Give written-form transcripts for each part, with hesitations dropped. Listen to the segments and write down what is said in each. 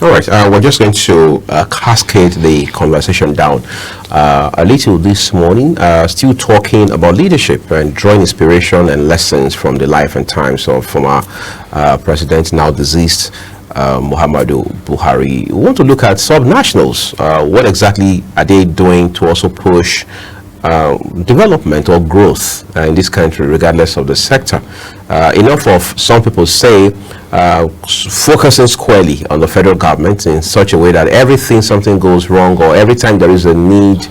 All right, we're just going to cascade the conversation down a little this morning, still talking about leadership and drawing inspiration and lessons from the life and times of former President, now deceased, Muhammadu Buhari. We want to look at subnationals. What exactly are they doing to also push development or growth in this country, regardless of the sector? Enough of, some people say, focusing squarely on the federal government in such a way that something goes wrong, or every time there is a need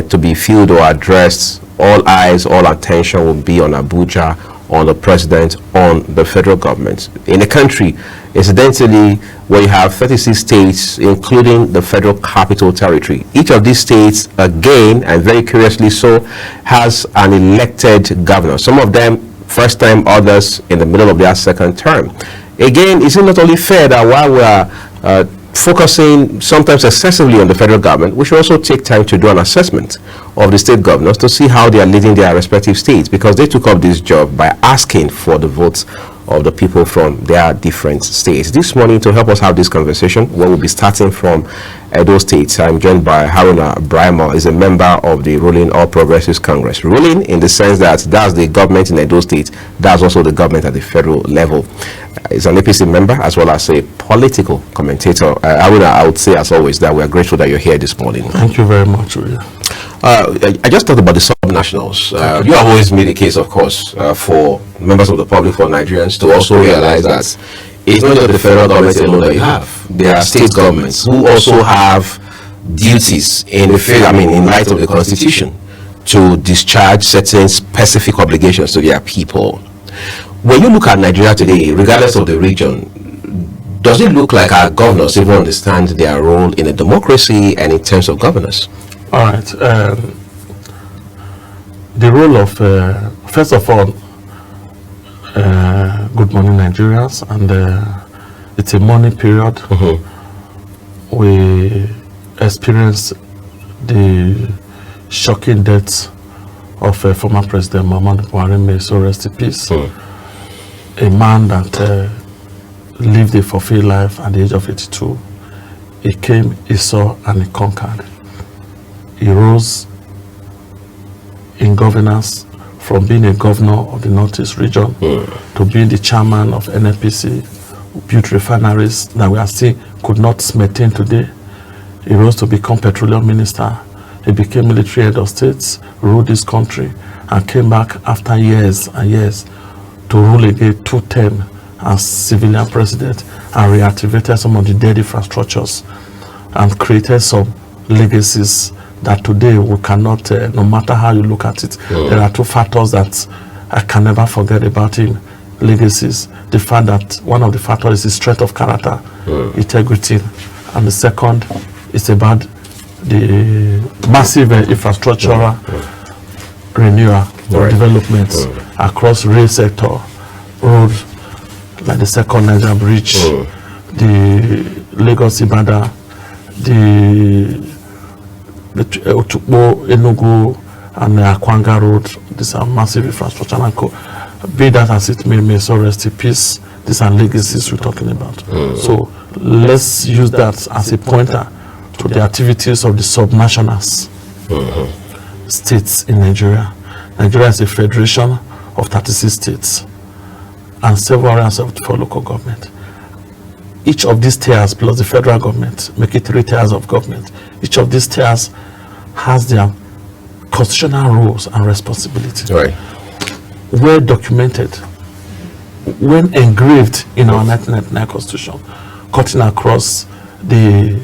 to be filled or addressed, all eyes, all attention will be on Abuja, on the president, on the federal government. In the country, incidentally, where you have 36 states, including the federal capital territory, each of these states, again, and very curiously so, has an elected governor. Some of them first time, others in the middle of their second term. Again, it's not only fair that while we are focusing sometimes excessively on the federal government, we should also take time to do an assessment of the state governors to see how they are leading their respective states, because they took up this job by asking for the votes of the people from their different states. This morning, to help us have this conversation, we will be starting from Edo State. I'm joined by Haruna. Braimoh is a member of the ruling All Progressives Congress. Ruling in the sense that that's the government in Edo State, that's also the government at the federal level. He's an APC member as well as a political commentator. Haruna, I would say as always that we are grateful that you're here this morning. Thank you very much, William. I just talked about the subnationals. You have always made a case, of course, for members of the public, for Nigerians, to also realize that it's not just the federal government alone that you have. There are state governments who also have duties in light of the Constitution, to discharge certain specific obligations to their people. When you look at Nigeria today, regardless of the region, does it look like our governors even understand their role in a democracy and in terms of governance? All right. The role of, first of all, good morning, Nigerians, and it's a morning period. Mm-hmm. We experienced the shocking death of former President Muhammadu Buhari, may so rest in peace. A man that lived a fulfilled life at the age of 82. He came, he saw, and he conquered. He rose in governance from being a governor of the Northeast region to being the chairman of NNPC, built refineries that we are seeing could not maintain today. He rose to become petroleum minister. He became military head of states, ruled this country, and came back after years and years to rule again 2 terms as civilian president, and reactivated some of the dead infrastructures and created some legacies that today we cannot, no matter how you look at it, there are 2 factors that I can never forget about him. Legacies. The fact that one of the factors is his strength of character, integrity, and the second is about the massive infrastructural renewal or development across rail sector, road, like the second Niger Bridge, the Lagos Ibadan, the Otukbo, Enugu, and the Akwanga Road. These are massive infrastructure. And be that as it may so rest in peace, these are legacies we're talking about. So let's use that as a pointer to the activities of the subnationals states in Nigeria. Nigeria is a federation of 36 states and several 74 local government. Each of these tiers plus the federal government make it 3 tiers of government. Each of these tiers has their constitutional roles and responsibilities. Right. Well documented, when engraved in our 1999 constitution, cutting across the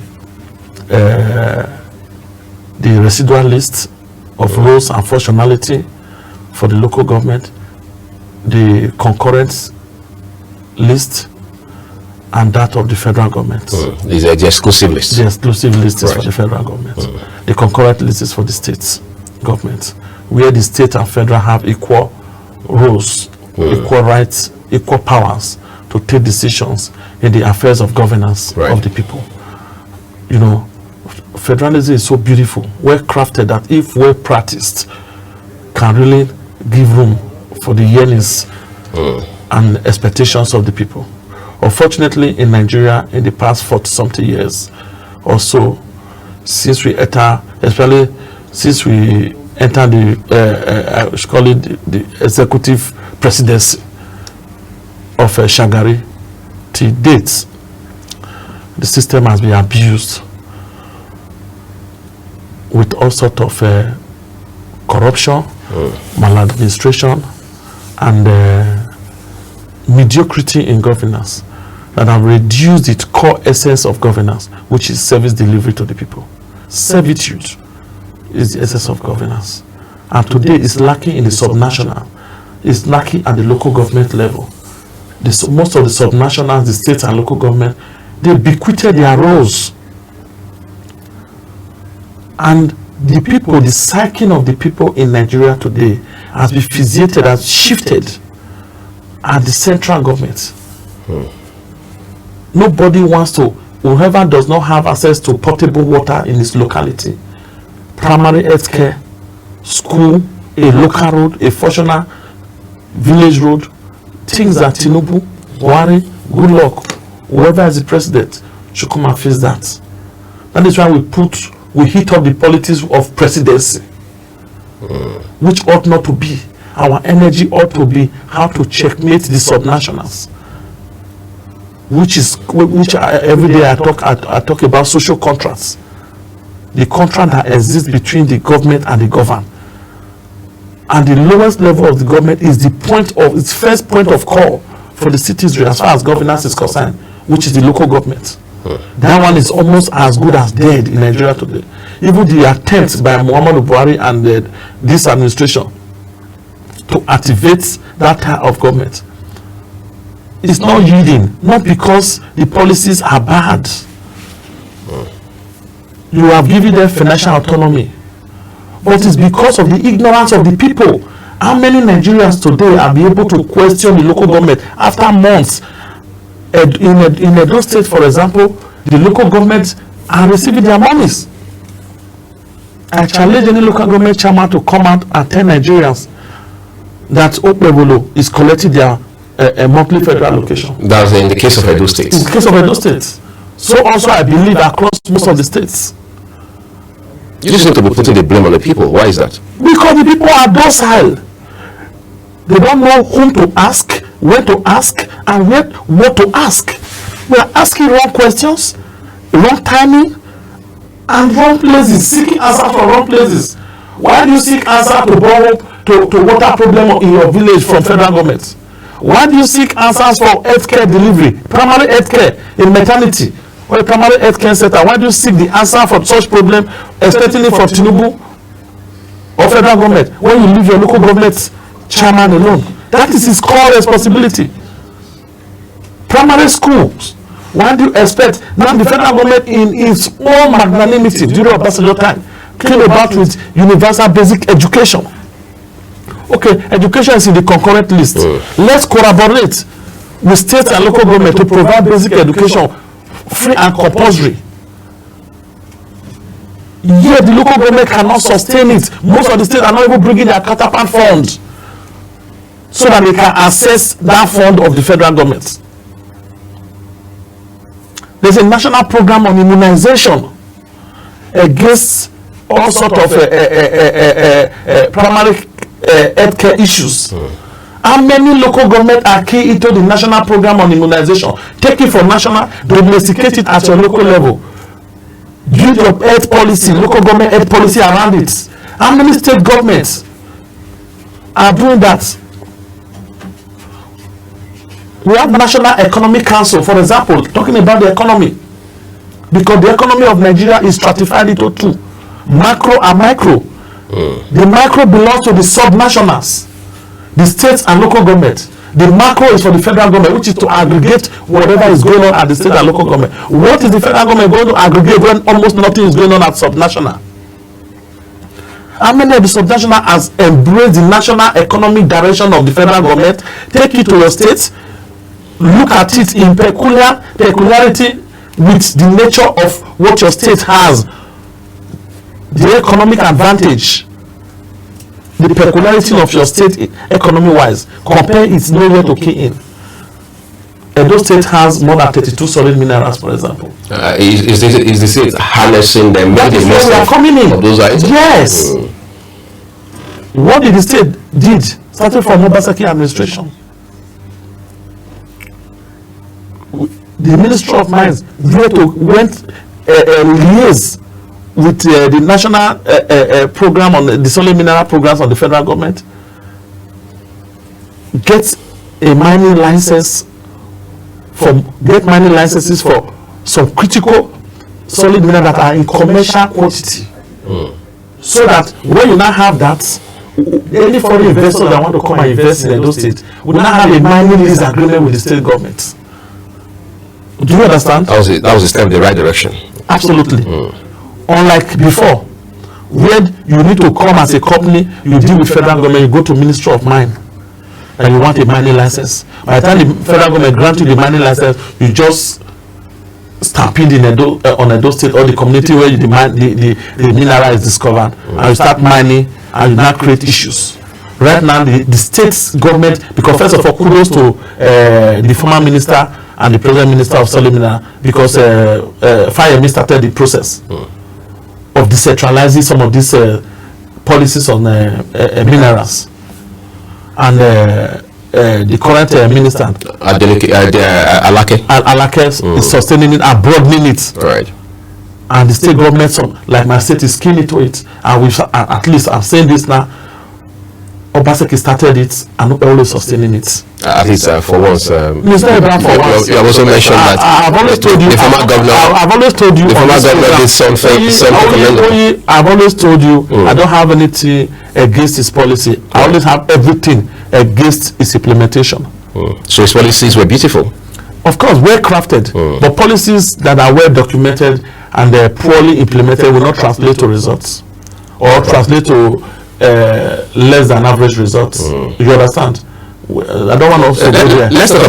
residual list of roles and functionality for the local government, the concurrent list, and that of the federal government. These are the exclusive lists. The exclusive list is for the federal government. The concurrent list is for the states government, where the state and federal have equal roles, equal rights, equal powers to take decisions in the affairs of governance of the people. You know, federalism is so beautiful, well crafted, that if well practiced, can really give room for the yearnings and expectations of the people. Unfortunately, in Nigeria, in the past 40-something years or so, since we enter, especially since we enter the, I should call it the executive presidency of Shagari, till date, the system has been abused with all sorts of corruption, maladministration, and mediocrity in governance that have reduced the core essence of governance, which is service delivery to the people. Servitude is the essence of governance. And today it's lacking in the subnational, it's lacking at the local government level. Most of the subnationals, the states and local government, they bequeathed their roles. And the people, the psyche of the people in Nigeria today has been physiated, has shifted at the central government. Nobody wants to, whoever does not have access to potable water in his locality, primary health care, school, a local road, a functional village road, things that Tinubu, Buhari, good luck, whoever is the president should come and face that. That is why we hit up the politics of presidency, which ought not to be. Our energy ought to be how to checkmate the subnationals, which every day I talk about social contracts, the contract that exists between the government and the governed. And the lowest level of the government is its first point of call for the citizenry as far as governance is concerned, which is the local government. That one is almost as good as dead in Nigeria today. Even the attempts by Muhammadu Buhari and this administration to activate that type of government is not yielding, not because the policies are bad. You have given them financial autonomy, but it's because of the ignorance of the people. How many Nigerians today are be able to question the local government after months? In Edo State, for example, the local governments are receiving their monies. I challenge any local government chairman to come out and tell Nigerians that Okpebolo is collecting their monthly federal allocation. That's in the case of Edo State. In the case of Edo State. So also I believe across most of the states. You just need to be putting the blame on the people. Why is that? Because the people are docile. They don't know whom to ask, when to ask, and what to ask. We are asking wrong questions, wrong timing, and wrong places, seeking answers from wrong places. Why do you seek answer to borrow to water problem in your village from federal government? Why do you seek answers for healthcare delivery, primary healthcare in maternity, or a primary healthcare center? Why do you seek the answer for such problem, expecting it from Tinubu or federal government, when you leave your local government chairman alone? That is his core responsibility. Primary schools, why do you expect now the federal government in its own magnanimity during Obasanjo time came about with universal basic education? Okay, education is in the concurrent list. Let's collaborate with states and local government to provide basic education free and compulsory. Yet the local government cannot sustain it. Most of the states are not even bringing their counterpart funds so that they can access that fund of the federal government. There's a national program on immunization against all sorts of primary healthcare issues. How many local government are key into the national program on immunization? Take it from national, domesticate it at your local level. Build your health policy, local government health policy around it. How many state governments are doing that? We have National Economic Council, for example, talking about the economy. Because the economy of Nigeria is stratified into two, macro and micro. The micro belongs to the subnationals, the states and local government. The macro is for the federal government, which is to aggregate whatever is going on at the state and local government. What is the federal government going to aggregate when almost nothing is going on at subnational? How many of the subnational has embraced the national economic direction of the federal government? Take it to your states, look at it in peculiarity with the nature of what your state has, the economic advantage, the peculiarity of your state economy wise, compare it nowhere to key in. Edo State has more than 32 solid minerals, for example. Is the state harnessing them? That is where we are coming in. Those items? Yes. What did the state did, starting from Obaseki administration? The Ministry of Mines went liaise with the national program on the solid mineral programs of the federal government, get mining licenses for some critical solid minerals that are in commercial quantity. So that when you now have that, any foreign investor that want to come and invest in Edo State will now have a mining lease agreement with the state government. Do you understand? That was a step in the right direction. Absolutely. Unlike before, where you need to come as a company, you deal with federal government, you go to Ministry of Mine, and you want a mining license. By the time the federal government grants you the mining license, you just stampede in on Edo State or the community where the mineral is discovered, and you start mining, and you now create issues. Right now, the state government, because first of all, kudos to the former minister and the present minister of solid mineral, because Fire started the process of decentralizing some of these policies on minerals. And the current minister, Alake, is sustaining it and broadening it. Right. And the state government, like my state, is keen into it. And we've, at least I'm saying this now, Obaseki started it and always sustaining it. At least for once. It's not about for once. You have also mentioned that I've always told you. The former governor. I've always told you. The former governor did something commendable. I've always told you. I don't have anything against his policy. I always have everything against its implementation. So his policies were beautiful. Of course, well crafted. But policies that are well documented and poorly implemented will not translate to results, or translate to less than average results. You understand? I don't want to also go there. Let's talk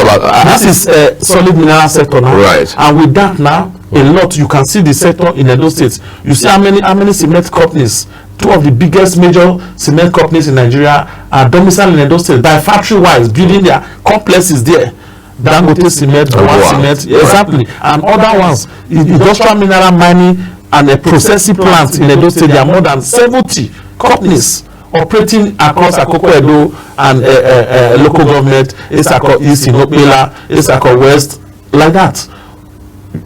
about this is solid mineral sector now. Right. And with that now, a lot, you can see the sector in Edo State. You see how many cement companies, two of the biggest major cement companies in Nigeria are domiciled in Edo State by factory wise, building their complexes there. Dangote Cement, Cement, exactly, and other ones, industrial mineral mining and a processing plant in Edo State. There are more than 70 companies operating across Akoko Edo and local government, Isako East, Inopela, Isako West, like that.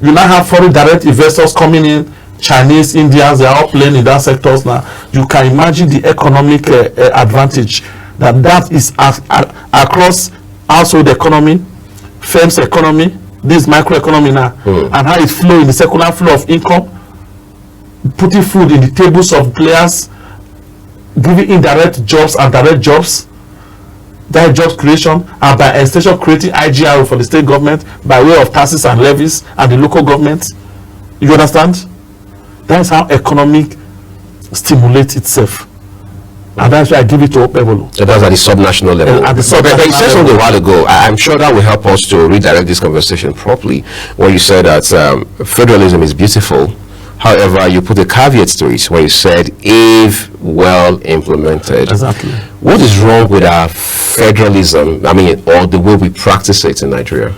You now have foreign direct investors coming in, Chinese, Indians, they are all playing in that sectors now. You can imagine the economic advantage that is across household economy, firms economy, this microeconomy now, and how it flow in the circular flow of income, putting food in the tables of players, giving indirect jobs and direct jobs, direct job creation, and by extension creating IGR for the state government by way of taxes and levies and the local government. You understand? That is how economic stimulates itself. And that's why I give it to Opebolo. So that's at the subnational level. At the subnational but you said something a while ago. I'm sure that will help us to redirect this conversation properly. When you said that federalism is beautiful, however, you put a caveat to it where you said if well implemented. Exactly. What is wrong with our federalism? I mean, or the way we practice it in Nigeria?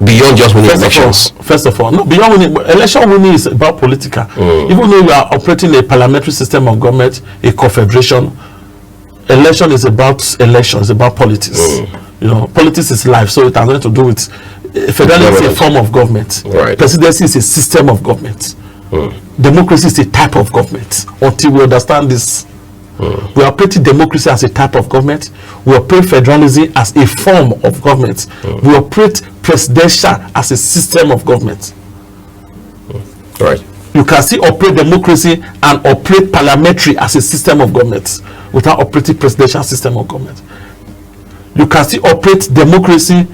Beyond just winning elections. First of all, no, beyond winning, election winning is about political. Even though you are operating a parliamentary system of government, a confederation, election is about elections, about politics. You know, politics is life, so it has nothing to do with federalism is a form of government. Right. Presidency is a system of government. Democracy is a type of government. Until we understand this, we operate democracy as a type of government. We operate federalism as a form of government. We operate presidential as a system of government. Right. You can still operate democracy and operate parliamentary as a system of government without operating presidential system of government. You can still operate democracy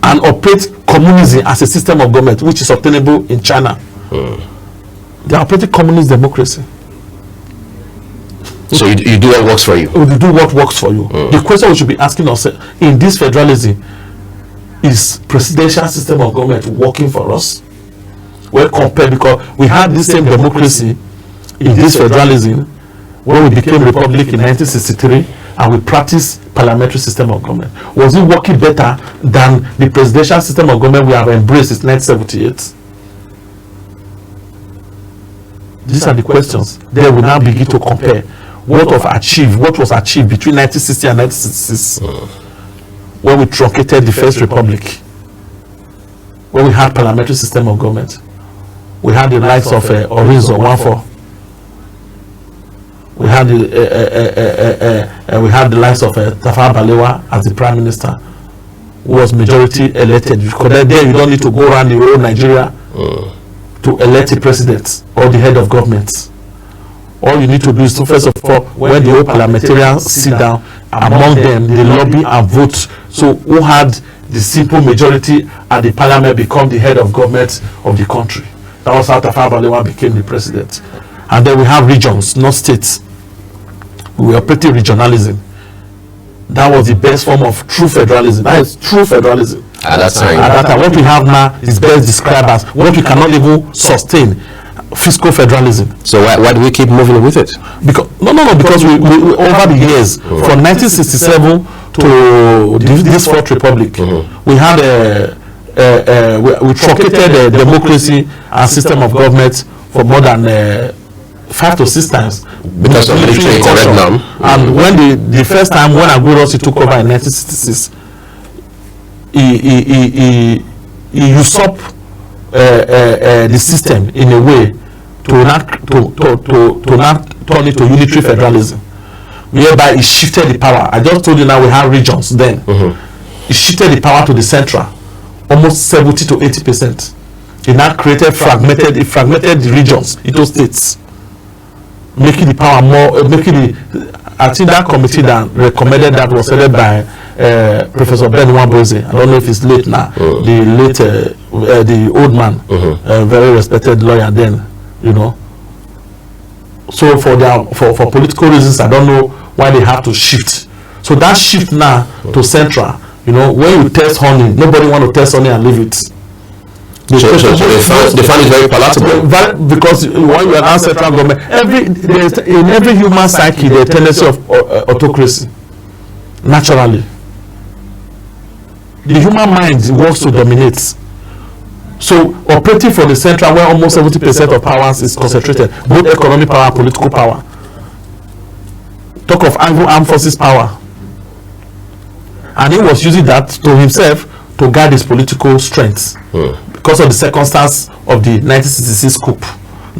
and operate communism as a system of government, which is obtainable in China. They are operating communist democracy. So you do what works for you. You do what works for you. The question we should be asking ourselves in this federalism, is presidential system of government working for us? Well, compared, because we had the same democracy in this federalism when we became republic in 1963, and we practiced parliamentary system of government? Was it working better than the presidential system of government we have embraced since 1978? These are the questions. Then we now begin to compare what was achieved between 1960 and 1966, when we truncated the First Republic, when we had parliamentary system of government. We had the likes of Orizo Wanfo. We had the likes of Tafawa Balewa as the prime minister, who was majority elected. Because there you don't need to go around the whole Nigeria to elect a president or the head of government. All you need to do is to, first of all, when the whole parliamentarians sit down, among them they lobby and vote. So who had the simple majority at the parliament become the head of government of the country. That was how Tafawa Balewa became the president. And then we have regions, not states. We were operating regionalism. That was the best form of true federalism. That is true federalism. At that time. What we have now is best described as what we cannot even sustain, fiscal federalism. So why do we keep moving with it? Because we over the years, from 1967 to this Fourth Republic, we had we truncated democracy and system of government for more than 5 to 6 times because of military incursion. And when the first time when Aguero took over in 1966, he usurped the system in a way to not turn it to unitary federalism, whereby he shifted the power. I just told you now we have regions then. He shifted the power to the central, almost 70 to 80%. He now fragmented the regions into states, making the power more, I think that committee that recommended that was headed by Professor Braimoh. I don't know if he's late now. The old man, very respected lawyer then, you know. So for political reasons, I don't know why they have to shift. So that shift now to central, you know, when you test honey, nobody want to test honey and leave it. They find it very palatable. Because when you are now central government, in every human psyche, there's a tendency of autocracy. Naturally, the human mind wants to dominate. So operating for the central, where almost 70% of powers is concentrated, both economic power and political power. Talk of armed forces power. And he was using that to himself to guide his political strength. Because of the circumstance of the 1966 coup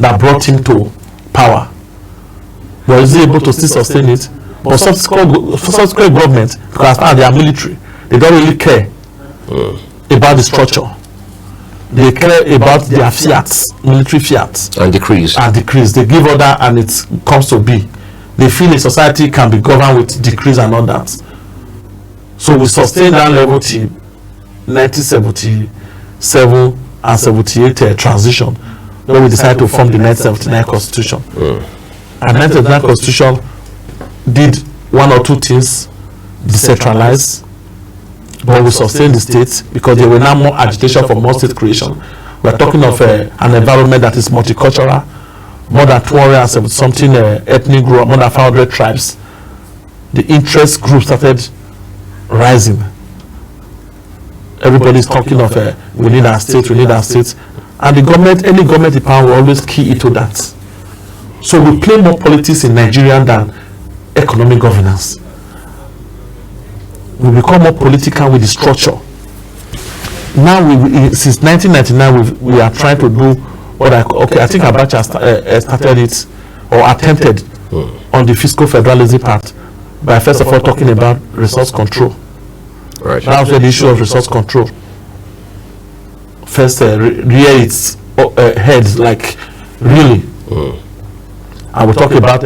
that brought him to power. Was he able to still sustain it? But subsequent government, because as far as they are military, they don't really care about the structure. They care about their fiat, military fiat. And decrees. They give order and it comes to be. They feel a society can be governed with decrees and all that. So we sustain that level till 1977 and 78 transition, when we decided to form the 1979 Constitution. And 1979 Constitution did one or two things, decentralize, but we sustained the states because there were now more agitation for more state creation. We are talking of an environment that is multicultural, more than 270 something ethnic group, more than 500 tribes. The interest group started rising. Everybody's talking of we need our state, and the government, any government in power will always key into that. So we play more politics in Nigeria than economic governance. We become more political with the structure. Now, since 1999, we are trying to do what I think Abacha started it or attempted on the fiscal federalism part by first of all talking about resource control. Right. That's where the issue of resource control first rear its head, like really. I will talk about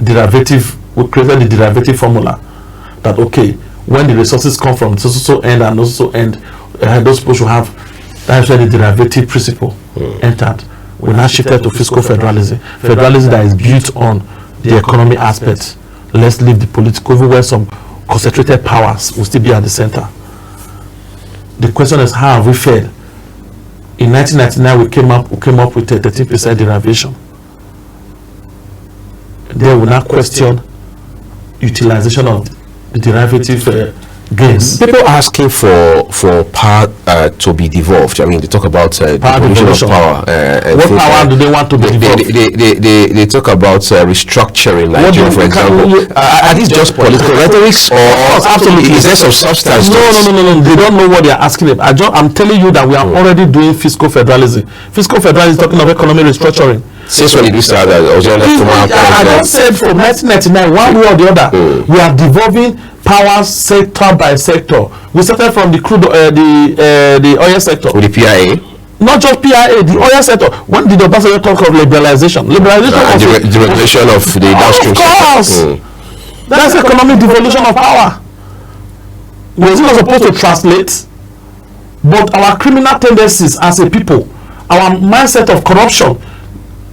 derivative. We created the derivative formula that when the resources come from so end and also end, those people should have. That's where the derivative principle entered. We now shifted to fiscal federalism. Federalism that is built on the economic aspect. Let's leave the political, even where some concentrated powers will still be at the center. The question is, how have we failed? In 1999, we came up with a 13% derivation. Then we now question utilization of derivative gains. People asking for power to be devolved. I mean, they talk about devolution of power. What power do they want to be devolved? They talk about restructuring Nigeria, for example. Are these just political rhetorics, or absolutely is there some substance? No. They don't know what they are asking. I'm telling you that we are already doing fiscal federalism. Fiscal federalism is talking of economic restructuring. Since when did we start that? I just said from 1999, one way or the other, we are devolving power sector by sector. We started from the crude, the oil sector. With the PIA? Not just PIA, the oil sector. When did Obaseki talk of liberalization? Liberalization the regulation of the downstream sector. Of course! That's economic devolution of power. We're not supposed to translate, but our criminal tendencies as a people, our mindset of corruption,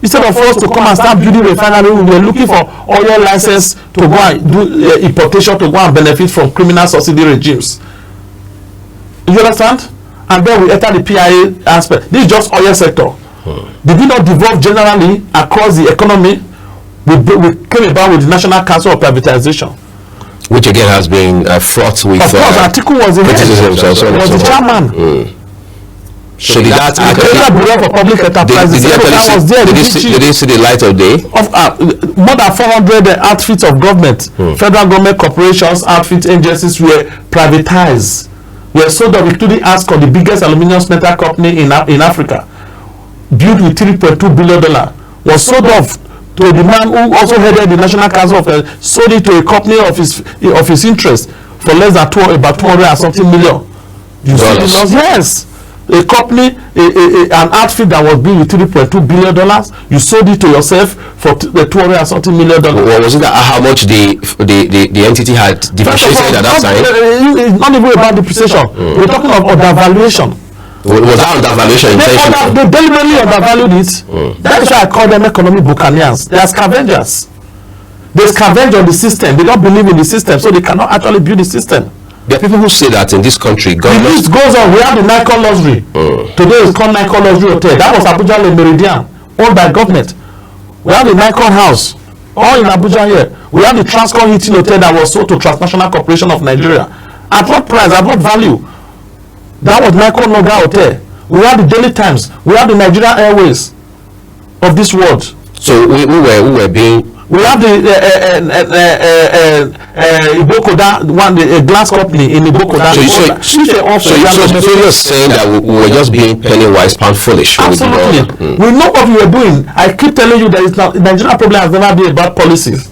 instead of us to come and start building refinery, we were looking for oil license to go and do importation to go and benefit from criminal subsidy regimes. You understand? And then we enter the PIA aspect. This is just oil sector. Did we not devolve generally across the economy? We came about with the National Council of Privatization, which again has been fraught with. Of course, Atiku was the head. Was the chairman. So did that for public enterprises? Did they see the light of day? More than 400 outfits of government, federal government corporations, outfit agencies were privatized. Were sold off, including Ascom, the biggest aluminium smelter company in Africa, built with $3.2 billion, was sold off to the man who also headed the National Council of sold it to a company of his interest for less than about 200 and something million. You see the loss? Yes. A company, an outfit that was built with $3.2 billion, you sold it to yourself for the 200 and something million. Well, was it that how much the entity had depreciated at that time? It's not even about depreciation. We're talking of undervaluation. Was that undervaluation intentional? They deliberately undervalued it. That's why I call them economic buccaneers. They are scavengers. They scavenge on the system. They don't believe in the system, so they cannot actually build the system. There are people who say that in this country, the list goes on. We have the Nikon Luxury. Today it's called Nikon Luxury Hotel. That was Abuja Le Meridian, owned by government. We have the Nikon House, all in Abuja here. We have the Transcon Hilton Hotel that was sold to Transnational Corporation of Nigeria. At what price? At what value? That was Nikon Noga Hotel. We have the Daily Times. We have the Nigerian Airways of this world. So we were being. We have the Ibokoda one, the glass company in Ibokoda. So you're saying that we were just being penny wise, pound foolish. Absolutely. We know what we were doing. I keep telling you that it's not, the Nigerian problem has never been about policies.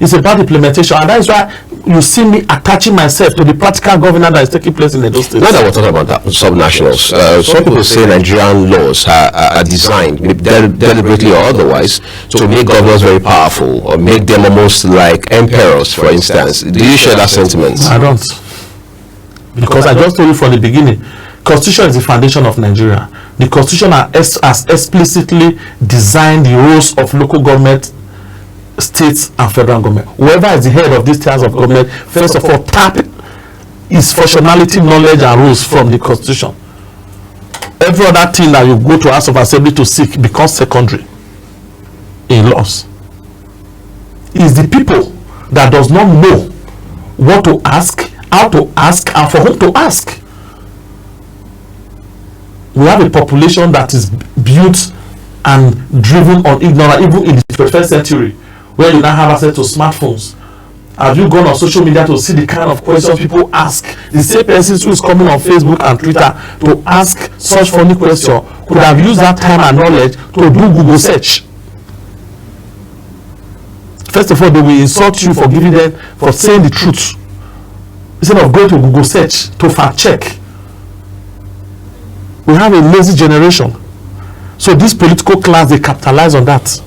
It's about implementation, and that is why you see me attaching myself to the practical governance that is taking place in Edo State. Now that we're talking about that, subnationals, some people say Nigerian laws are designed deliberately or otherwise to make governors very powerful or make them almost like emperors, for instance. Do you share that sentiment? I don't, because I just told you from the beginning, Constitution is the foundation of Nigeria. The Constitution has explicitly designed the roles of local government, states and federal government. Whoever is the head of these tiers of government, first of all, tap his functionality, knowledge and rules from the Constitution. Every other thing that you go to House of Assembly to seek becomes secondary in laws. It's the people that does not know what to ask, how to ask, and for whom to ask. We have a population that is built and driven on ignorance, even in the 21st century, where you now have access to smartphones. Have you gone on social media to see the kind of questions people ask? The same person who is coming on Facebook and Twitter to ask such funny question could have used that time and knowledge to do Google search. First of all, they will insult you for giving them, for saying the truth, instead of going to Google search to fact check. We have a lazy generation. So this political class, they capitalize on that.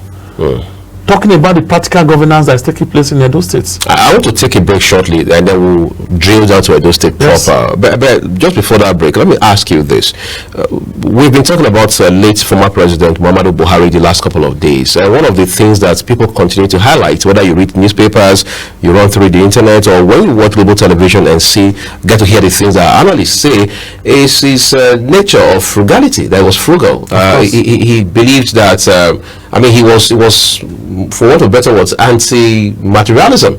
Talking about the practical governance that is taking place in Edo State. I want to take a break shortly, and then we'll drill down to Edo State proper. But just before that break, let me ask you this. We've been talking about late former President Muhammadu Buhari the last couple of days. One of the things that people continue to highlight, whether you read newspapers, you run through the internet, or when you watch global television and get to hear the things that analysts say, is his nature of frugality. That was frugal. He believed that, he was, for want of better words, anti-materialism.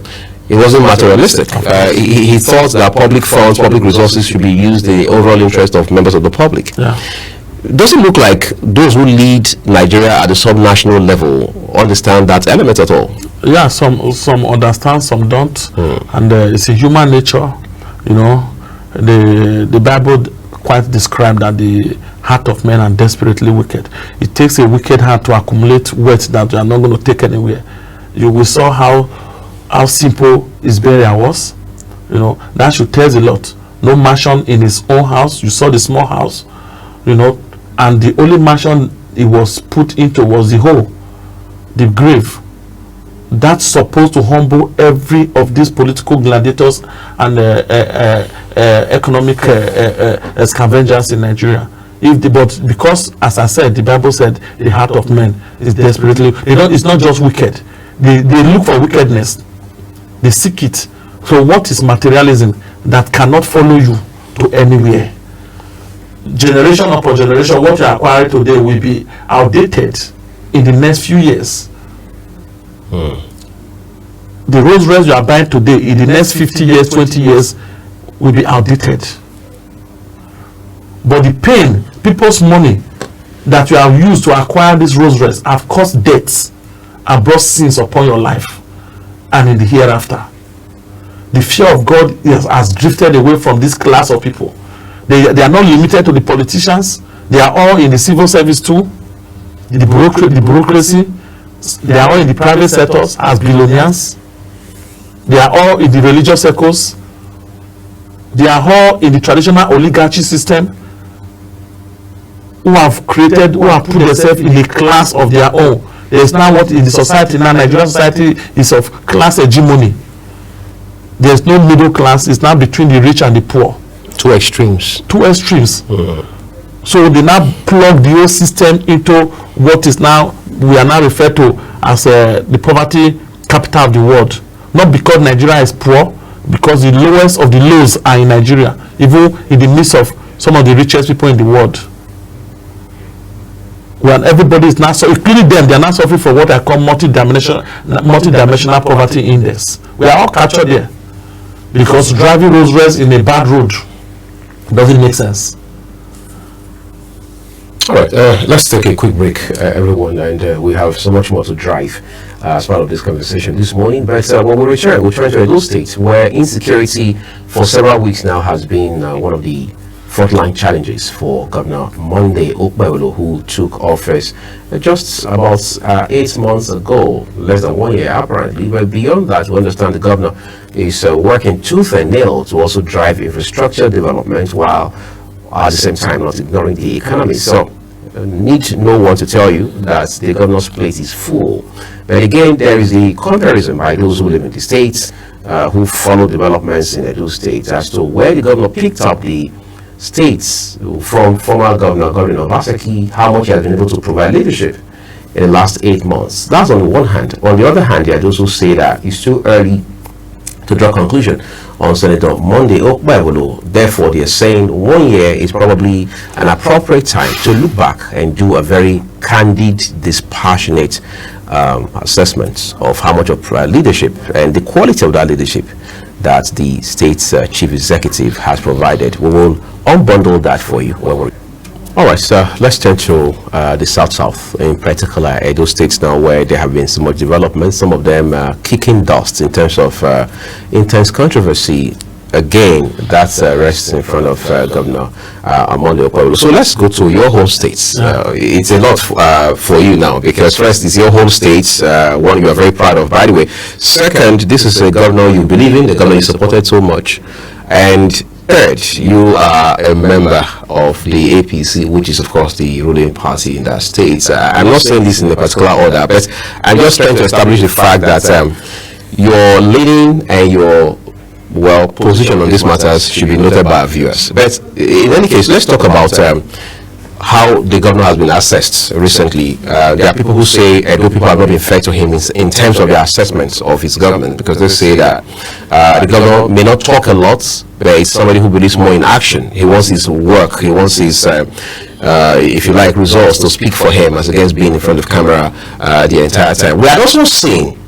It wasn't materialistic. He thought that public funds, public resources should be used in the overall interest of members of the public. Yeah. Does it look like those who lead Nigeria at the subnational level understand that element at all? Yeah, some understand, some don't, and it's a human nature. You know, the Bible quite described that the heart of men are desperately wicked. It takes a wicked heart to accumulate wealth that you are not going to take anywhere. We saw how simple his burial was. You know, that should tell a lot. No mansion in his own house. You saw the small house, you know, and the only mansion he was put into was the hole, the grave. That's supposed to humble every of these political gladiators and economic scavengers in Nigeria. But because, as I said, the Bible said the heart of men is desperately. It's not just wicked. They look for wickedness. They seek it. So what is materialism that cannot follow you to anywhere? Generation upon generation, what you acquire today will be outdated in the next few years. The Rolls Royce you are buying today, in the next 50 years, 20 years, will be outdated. But the pain, people's money that you have used to acquire this Rolls Royce have caused debts and brought sins upon your life and in the hereafter. The fear of God has drifted away from this class of people. They are not limited to the politicians. They are all in the civil service too, the bureaucracy. They are all in the private sectors as billionaires. They are all in the religious circles. They are all in the traditional oligarchy system, who have put themselves in a class of their own. There is now what in the society now, Nigerian society is of class hegemony. There is no middle class. It's now between the rich and the poor. Two extremes. So they now plug the whole system into what is now, we are now referred to as the poverty capital of the world. Not because Nigeria is poor, because the lowest of the lows are in Nigeria, even in the midst of some of the richest people in the world. When everybody is now, including them, they are now suffering for what I call multi-dimensional poverty index. We are all captured there because driving Rolls Royce in a bad road doesn't make sense. All right, let's take a quick break, everyone, and we have so much more to drive as part of this conversation this morning. But when we return, we'll turn to Edo State, where insecurity for several weeks now has been one of the frontline challenges for Governor Monday Okpebholo, who took office just about 8 months ago, less than 1 year apparently. But beyond that, we understand the governor is working tooth and nail to also drive infrastructure development while at the same time not ignoring the economy. So need no one to tell you that the governor's plate is full. But again, there is the comparison by those who live in the states, who follow developments in Edo State, as to where the governor picked up the states from former Governor Obaseki, how much he has been able to provide leadership in the last 8 months. That's on the one hand. On the other hand, there are those who say that it's too early to draw a conclusion on Senator Monday Okpebholo. Therefore, they are saying 1 year is probably an appropriate time to look back and do a very candid, dispassionate assessment of how much of leadership and the quality of that leadership that the state's chief executive has provided. We will unbundle that for you. All right, so let's turn to the South, in particular Edo State now, where there have been so much development, some of them kicking dust in terms of intense controversy. Again, that rests in front of Governor Monday Okpebholo. So let's go to your home states. It's a lot for you now, because first is your home states, one you are very proud of, by the way. Second, this is a governor you believe in, the governor you supported so much. And third, you are a member of the APC, which is of course the ruling party in that state. I'm not saying this in a particular order, but I'm just trying to establish the fact that your leading and your position on these matters should be noted by our viewers. But in any case, let's talk about how the governor has been assessed recently. There are people who say Edo people have not been fair to him in terms of their assessments of his government, because they say that the governor may not talk a lot, but it's somebody who believes more in action. He wants his work, he wants his, if you like, results to speak for him, as against being in front of camera the entire time. We are also seeing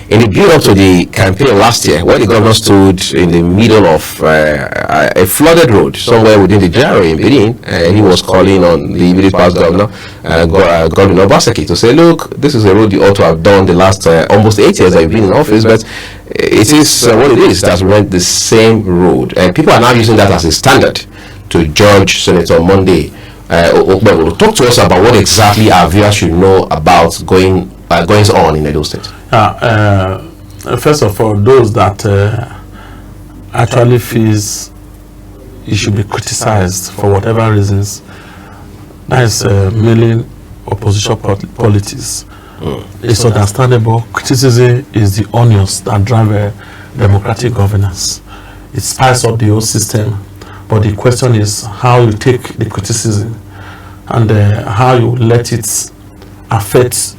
in the build-up to the campaign last year, where the governor stood in the middle of a flooded road somewhere within the GRA in Benin, and he was calling on the immediate past governor, Governor Obaseki, to say, look, this is a road you ought to have done the last almost 8 years that you've been in office, but it is what it is. That's rent the same road, and people are now using that as a standard to judge Senator Monday. Talk to us about what exactly our viewers should know about goings on in Edo State. First of all, those that actually feels it should be criticized for whatever reasons, that is mainly opposition politics. It's understandable. Criticism is the onions that drive democratic governance. It spices up the whole system. But the question is how you take the criticism and how you let it affect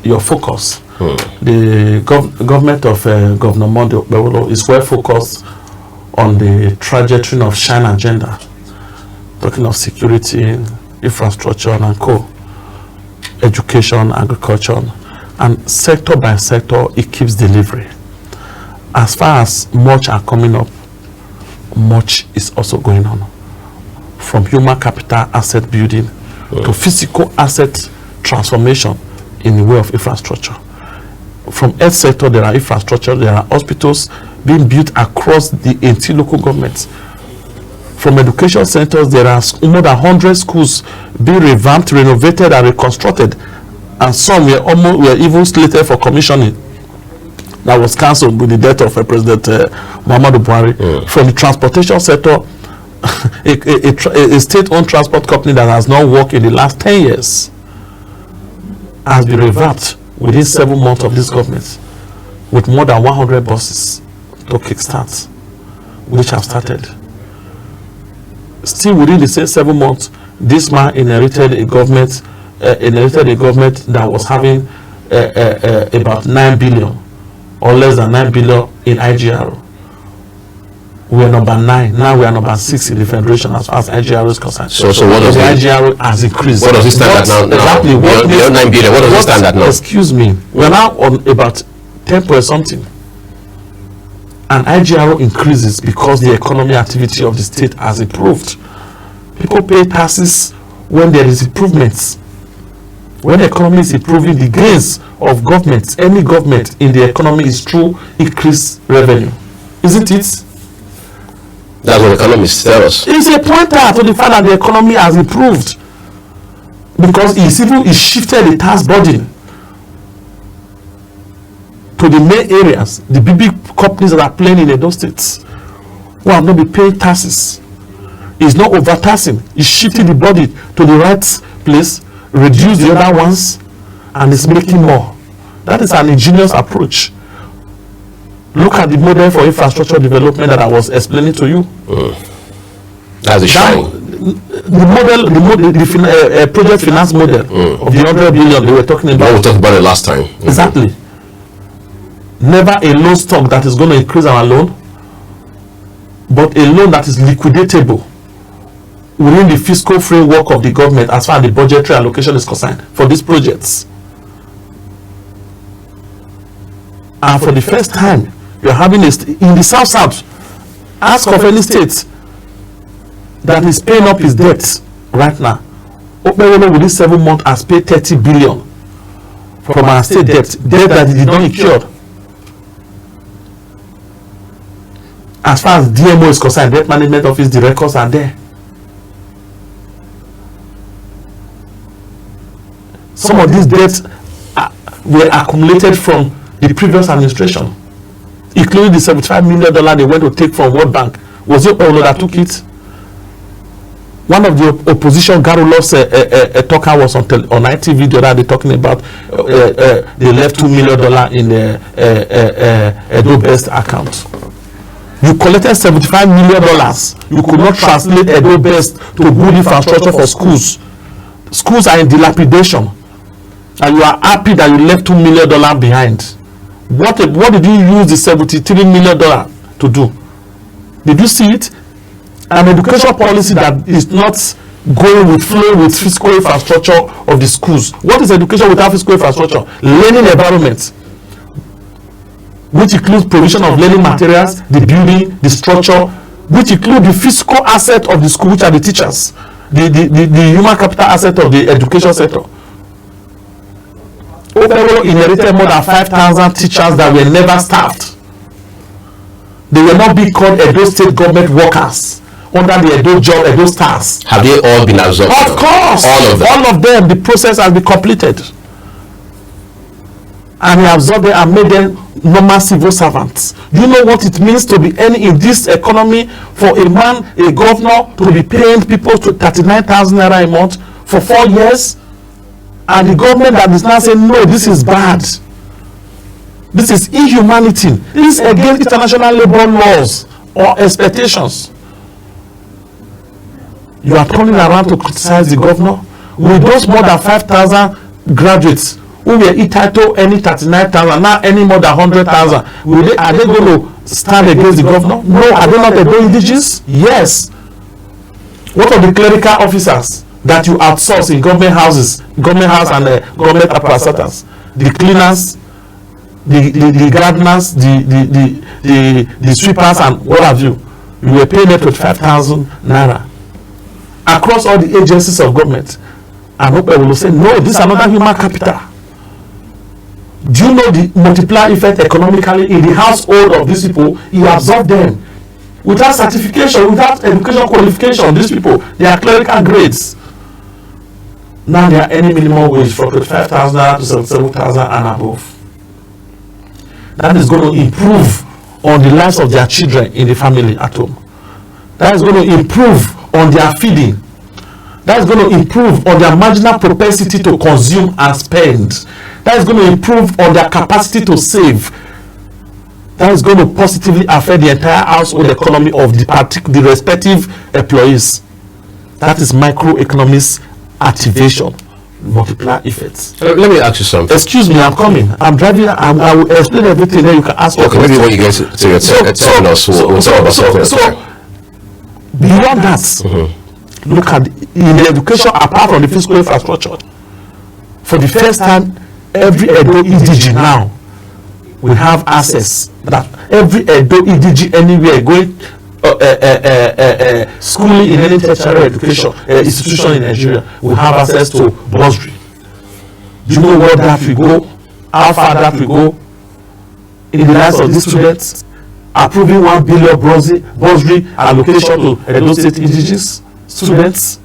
your focus. The government of Governor Monday is well focused on the trajectory of Shine agenda, talking of security, infrastructure and education, agriculture, and sector by sector it keeps delivery. As far as much are coming up, much is also going on, from human capital asset building to physical asset transformation in the way of infrastructure. From health sector, there are infrastructure, there are hospitals being built across the 18 local governments. From education centers, there are more than 100 schools being revamped, renovated, and reconstructed, and some were even slated for commissioning. That was cancelled with the death of President Muhammadu Buhari. From the transportation sector, a state-owned transport company that has not worked in the last 10 years has been revamped within 7 months of this government, with more than 100 buses to kickstart, which have started. Still within the same 7 months, this man inherited a government that was having about 9 billion or less than 9 billion in IGR. We are number 9. Now we are number 6 in the federation as far as IGR is concerned. So what does the IGR has increased? What does it stand at now? Exactly. What 9 billion? What does it stand at now? Excuse me. We are now on about 10 point something. And IGR increases because the economy activity of the state has improved. People pay taxes when there is improvements. When the economy is improving, the gains of government, any government in the economy is through increased revenue. Isn't it? That's what economists tell us. It's a pointer to the fact that the economy has improved, because it shifted the tax burden to the main areas, the big companies that are playing in those states who have not been paying taxes. It's not overtaxing, it's shifting the burden to the right place, reduce the other ones, and it's making more. That is an ingenious approach. Look at the model for infrastructure development that I was explaining to you. That's a shine. The project finance model of the 100 billion they were talking about. We talked about it last time. Exactly. Never a loan stock that is going to increase our loan, but a loan that is liquidatable within the fiscal framework of the government as far as the budgetary allocation is concerned for these projects. And for the first time, you're having in the South, ask of any state that is paying up his debts right now. Openwele within 7 months has paid 30 billion from our state debt that he did not incur. As far as DMO is concerned, debt management office, the records are there. Some of these debts were accumulated from the previous administration, including the $75 million they went to take from World Bank. Was it Olo that took it? One of the opposition Garulov's talker was on ITV the other day talking about they left $2 million in the Edo Best account. You collected $75 million. You could not translate Edo Best to good infrastructure for schools. Schools are in dilapidation, and you are happy that you left $2 million behind. What did you use the $73 million to do? Did you see it? An education policy that is not going with flow with fiscal infrastructure of the schools. What is education without fiscal infrastructure? Learning environment. which includes provision of learning materials, the building, the structure, which include the physical asset of the school, which are the teachers, the human capital asset of the education sector. Obaseki inherited more than 5,000 teachers that were never staffed. They will not be called Edo State government workers under the Edo Stars. Have they all been absorbed? Of course, all of them. The process has been completed, and he absorbed them and made them normal civil servants. Do you know what it means to be earning in this economy for a man, a governor, to be paying people to 39,000 naira a month for 4 years? And the government that is now saying, no, this is bad. This is inhumanity. This is against international labor laws or expectations. You are turning around to criticize the governor with those more than 5,000 graduates who were entitled any 39,000, now any more than 100,000. Are they going to stand against the governor? No. Are they not the indigenous? Yes. What of the clerical officers that you outsource in government houses, government house and government apparatus? The cleaners, the gardeners, the sweepers and what have you. You were paying them 25,000 naira across all the agencies of government. And people will say, no, this is another human capital. Do you know the multiplier effect economically in the household of these people? He absorbed them without certification, without education qualification. These people, they are clerical grades. Now they are earning minimum wage from 25,000 to 77,000 and above. That is going to improve on the lives of their children in the family at home. That is going to improve on their feeding. That is going to improve on their marginal propensity to consume and spend. That is going to improve on their capacity to save. That is going to positively affect the entire household economy of the respective employees. That is microeconomics activation, multiplier effects. Let me ask you something. Excuse me, I'm coming. I'm driving. I will explain everything. Then you can ask. Okay, maybe when you get to your terminals, we'll talk about something. So beyond that, look at in the education apart from the physical infrastructure. For the first time, every Edo EDG now will have access. That every Edo EDG anywhere going schooling in any tertiary education institution in Nigeria will have access to bursary. Do you know what that will go? How far that will go in the lives of these students? Approving 1 billion bursary allocation to Edo State EDGs students.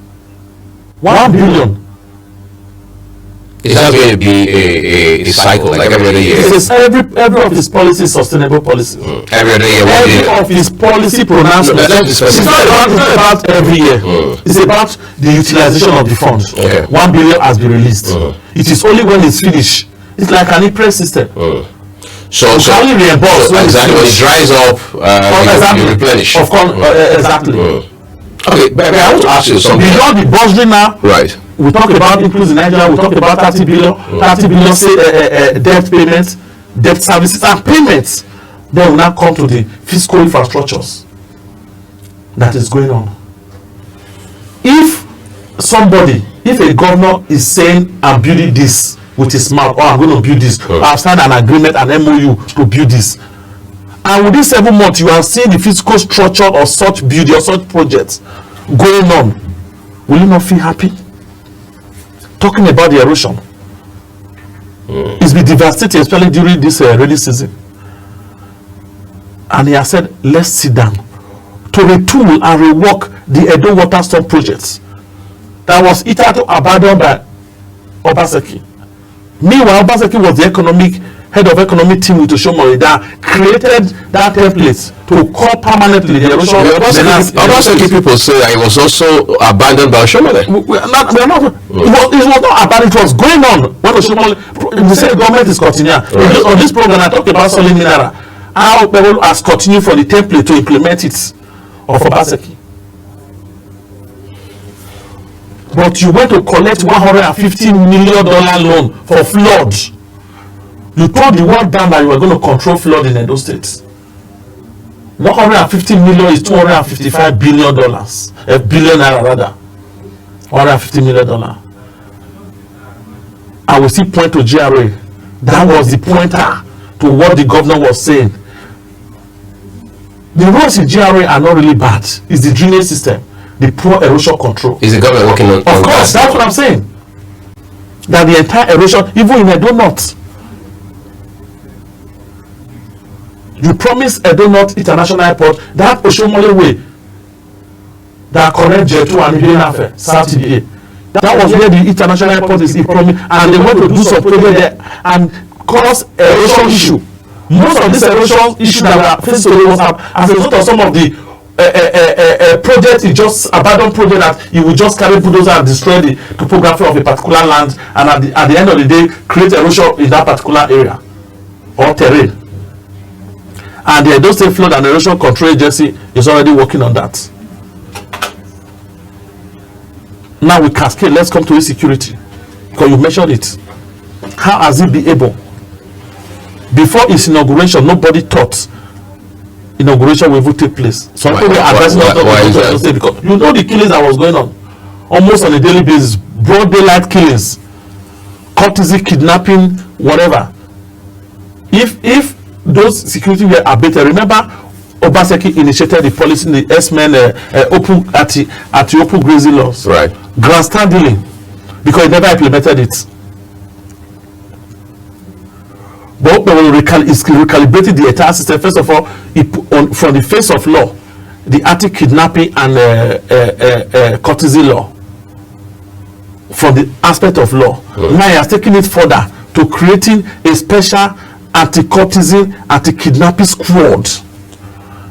1 billion. Is that going to be a cycle like every other year? Every of his policy is sustainable policy. Every other year? Every of his policy pronouncements. It's not about every year. It's about the utilization of the funds. 1 billion has been released. It is only when it's finished. It's like an e-press system. So only reimburse exactly when it dries up, you replenish. Of course, exactly. Okay, but I want to ask you something. Beyond the bursary now, right? We talk about increase in Nigeria. We talk about 30 billion, 30 billion say debt payments, debt services and payments. Then we now come to the fiscal infrastructures that is going on. If a governor is saying, I'm building this with his mouth, or I'm going to build this, or I've signed an agreement, an MOU to build this, and within 7 months you are seeing the fiscal structure of such building or such projects going on, will you not feel happy? Talking about the erosion, it's been devastating, especially during this rainy season. And he has said, let's sit down to retool and rework the Edo water storm projects that was hitherto abandoned by Obaseki. Meanwhile, Obaseki was the head of economic team with Oshomori that created that template to call permanently the erosion. Obaseki people say that it was also abandoned by Oshomori. It was not abandoned, it was going on when Oshomori, we say government is continuing. Right. On this program I talk about solid mineral, how people has continued for the template to implement it of Obaseki. But you went to collect $150 million loan for flood. You told the world down that you were going to control flood in Edo State. 150 million is $255 billion. A billion naira rather. $150 million. I will still point to GRA. That was the pointer to what the governor was saying. The roads in GRA are not really bad. It's the drainage system, the poor erosion control. Is the government working on? Of course, that's what I'm saying. That the entire erosion, even in Edo North, you promised Edo North International Airport, that Oshomole way, that connect J2 and Ibenafe, South TBA. That was where the international airport is promised, and they want to do some project there and cause erosion issue. Most of this erosion issue that we are facing today was as a result of some of the project is just abandoned project that you will just carry bulldozer and destroy the topography of a particular land, and at the end of the day create erosion in that particular area or terrain. And the Edo State Flood and Erosion Control Agency is already working on that. Now we cascade. Let's come to insecurity, because you mentioned it. How has it been able? Before its inauguration, nobody thought inauguration will even take place. Some people were addressing because you know the killings that was going on almost on a daily basis, broad daylight killings, courtesy, kidnapping, whatever. If those security were abated, remember Obaseki initiated the policy in the S-men open at the open grazing laws, right? Grandstand dealing, because he never implemented it. But when we recalibrated the entire system, first of all, from the face of law, the anti-kidnapping and courtesy law, from the aspect of law, now he has taken it further to creating a special anti-courtesy, anti-kidnapping squad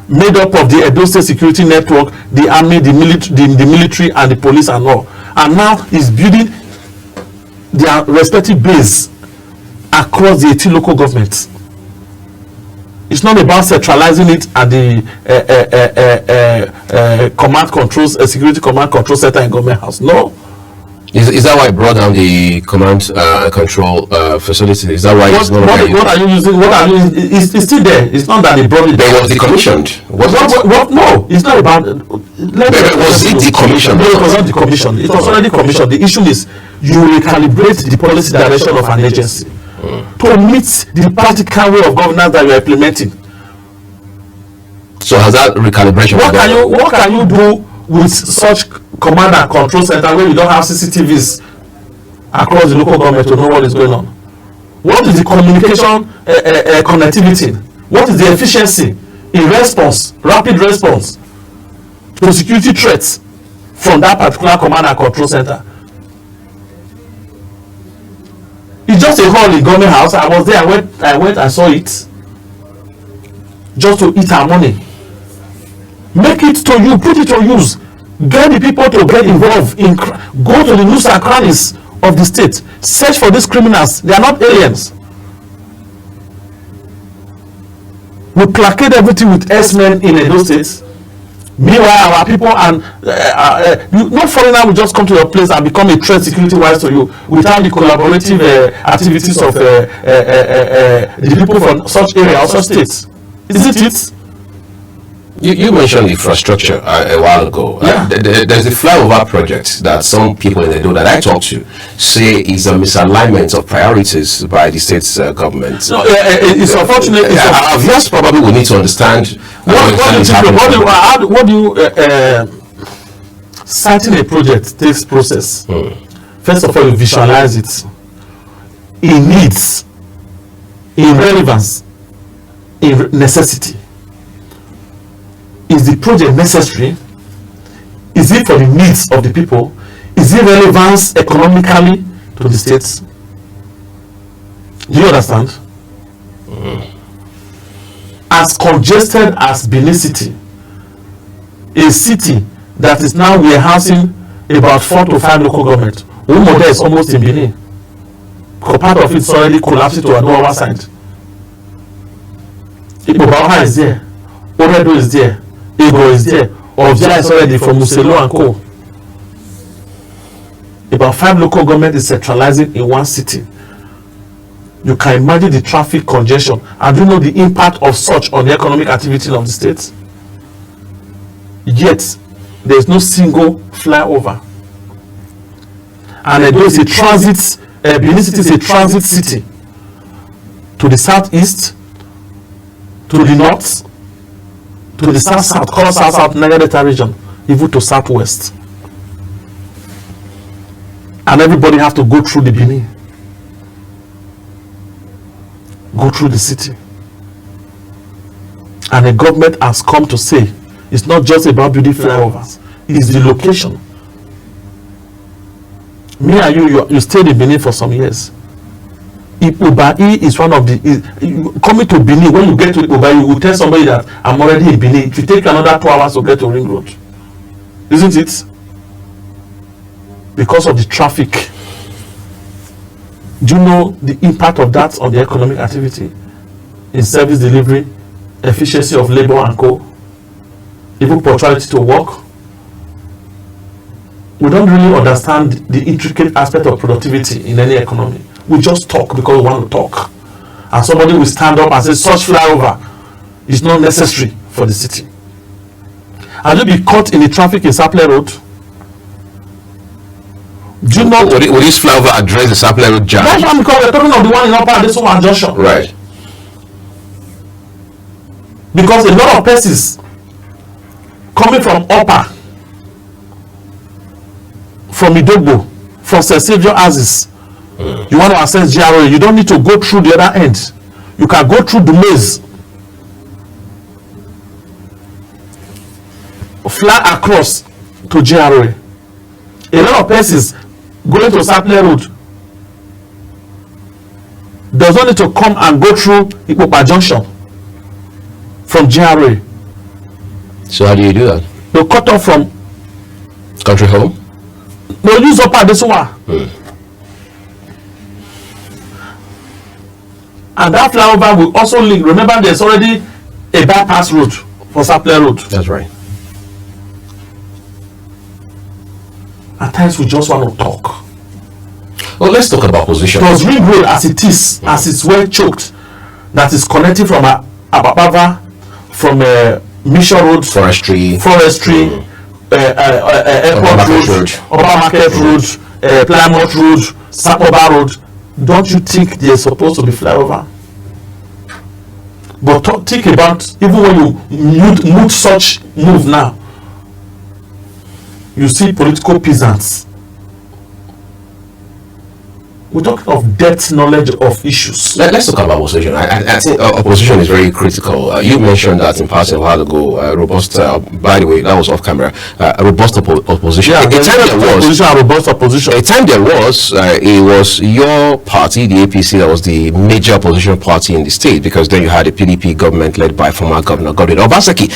made up of the Edo State Security Network, the army, the military, and the police and all. And now he's building their respective base across the 18 local governments. It's not about centralizing it at the command controls, security command control center in government house. No. Is that why I brought down the command control facility? Is that why it's not what are you using? What are you using? It's still there. It's not that they brought it down. It was decommissioned. No, it's not about. Was it decommissioned? No, it was not decommissioned. It was already commissioned. The issue is you recalibrate the policy direction of an agency to meet the practical way of governance that you are implementing. So has that recalibration? What can you do with such command and control center where you don't have CCTVs across the local government to know what is going on? What is the communication connectivity? What is the efficiency in response, rapid response to security threats from that particular command and control center? It's just a hall in government house. I was there. I went. I saw it. Just to eat our money. Make it to you. Put it to use. Get the people to get involved in. Go to the nooks and crannies of the state. Search for these criminals. They are not aliens. We placate everything with S-men in Edo State. Meanwhile, our people and no foreigner will just come to your place and become a threat security-wise to you without the collaborative activities of the people from such area or such states. Isn't it? You mentioned infrastructure a while ago. Yeah. There's a flyover project that some people in Edo that I talk to say is a misalignment of priorities by the state's government. No, it's unfortunate. Our viewers probably will need to understand. What do you citing a project takes process. First of all, you visualize it in needs, in relevance, in necessity. Is the project necessary? Is it for the needs of the people? Is it relevant economically to the states? Do you understand? As congested as Benin City, a city that is now warehousing about 4 to 5 local government. Umoda is almost in Benin. Part of it is already collapsing to another side. Ibobaha is there. Oredo is there. Ego is there. Ovia is already from Muselo and Co. About 5 local government is centralizing in one city. You can imagine the traffic congestion, and you know the impact of such on the economic activity of the state. Yet there is no single flyover, and Edo is a transit. Benin City is a transit city to the southeast, to the north, to the south, call south, Niger Delta region, even to southwest. And everybody have to go through the Benin, go through the city. And the government has come to say it's not just about building flyovers, it's the location. Me and you stayed in Benin for some years. Ipobai is one of the coming to Benin. When you get to Ipobai, you will tell somebody that I'm already in Benin. It will take another 2 hours to get to Ring Road, isn't it? Because of the traffic. Do you know the impact of that on the economic activity, in service delivery, efficiency of labor and co, even punctuality to work? We don't really understand the intricate aspect of productivity in any economy. We just talk because we want to talk. And somebody will stand up and say, such flyover is not necessary for the city. And you'll be caught in the traffic in Sapele Road. Do you know? Will this flyover address the Sapele Road jam? That's why, because we're talking of the one in Upper Adesowa Junction. Right. Because a lot of persons coming from Upper, from Idogbo, from St. Saviour Houses, you want to access GRA, you don't need to go through the other end. You can go through the maze, fly across to GRA. A lot of persons going to Sapele Road does not need to come and go through Ipopa Junction from GRA. So how do you do that? They cut off from Country Home? they use Upper Adesowa. And that flyover will also link. Remember, there's already a bypass road for Sapele Road. That's right. At times we just want to talk. Well, let's talk about position. Because Ring Road, as it is, as it's well choked, that is connecting from Ababa, from Mission Road, Forestry, Airport Road, Upper Market Road, Plymouth Road, Sapoba Road. Don't you think they're supposed to be flyover? But think about, even when you move such move now, you see political peasants. We're talking of depth knowledge of issues. Let's talk about opposition. I think opposition is very critical. You mentioned that in passing a while ago. Robust, by the way, that was off camera. Robust opposition. Yeah, A time there was, it was your party, the APC, that was the major opposition party in the state, because then you had a PDP government led by former Governor Obaseki.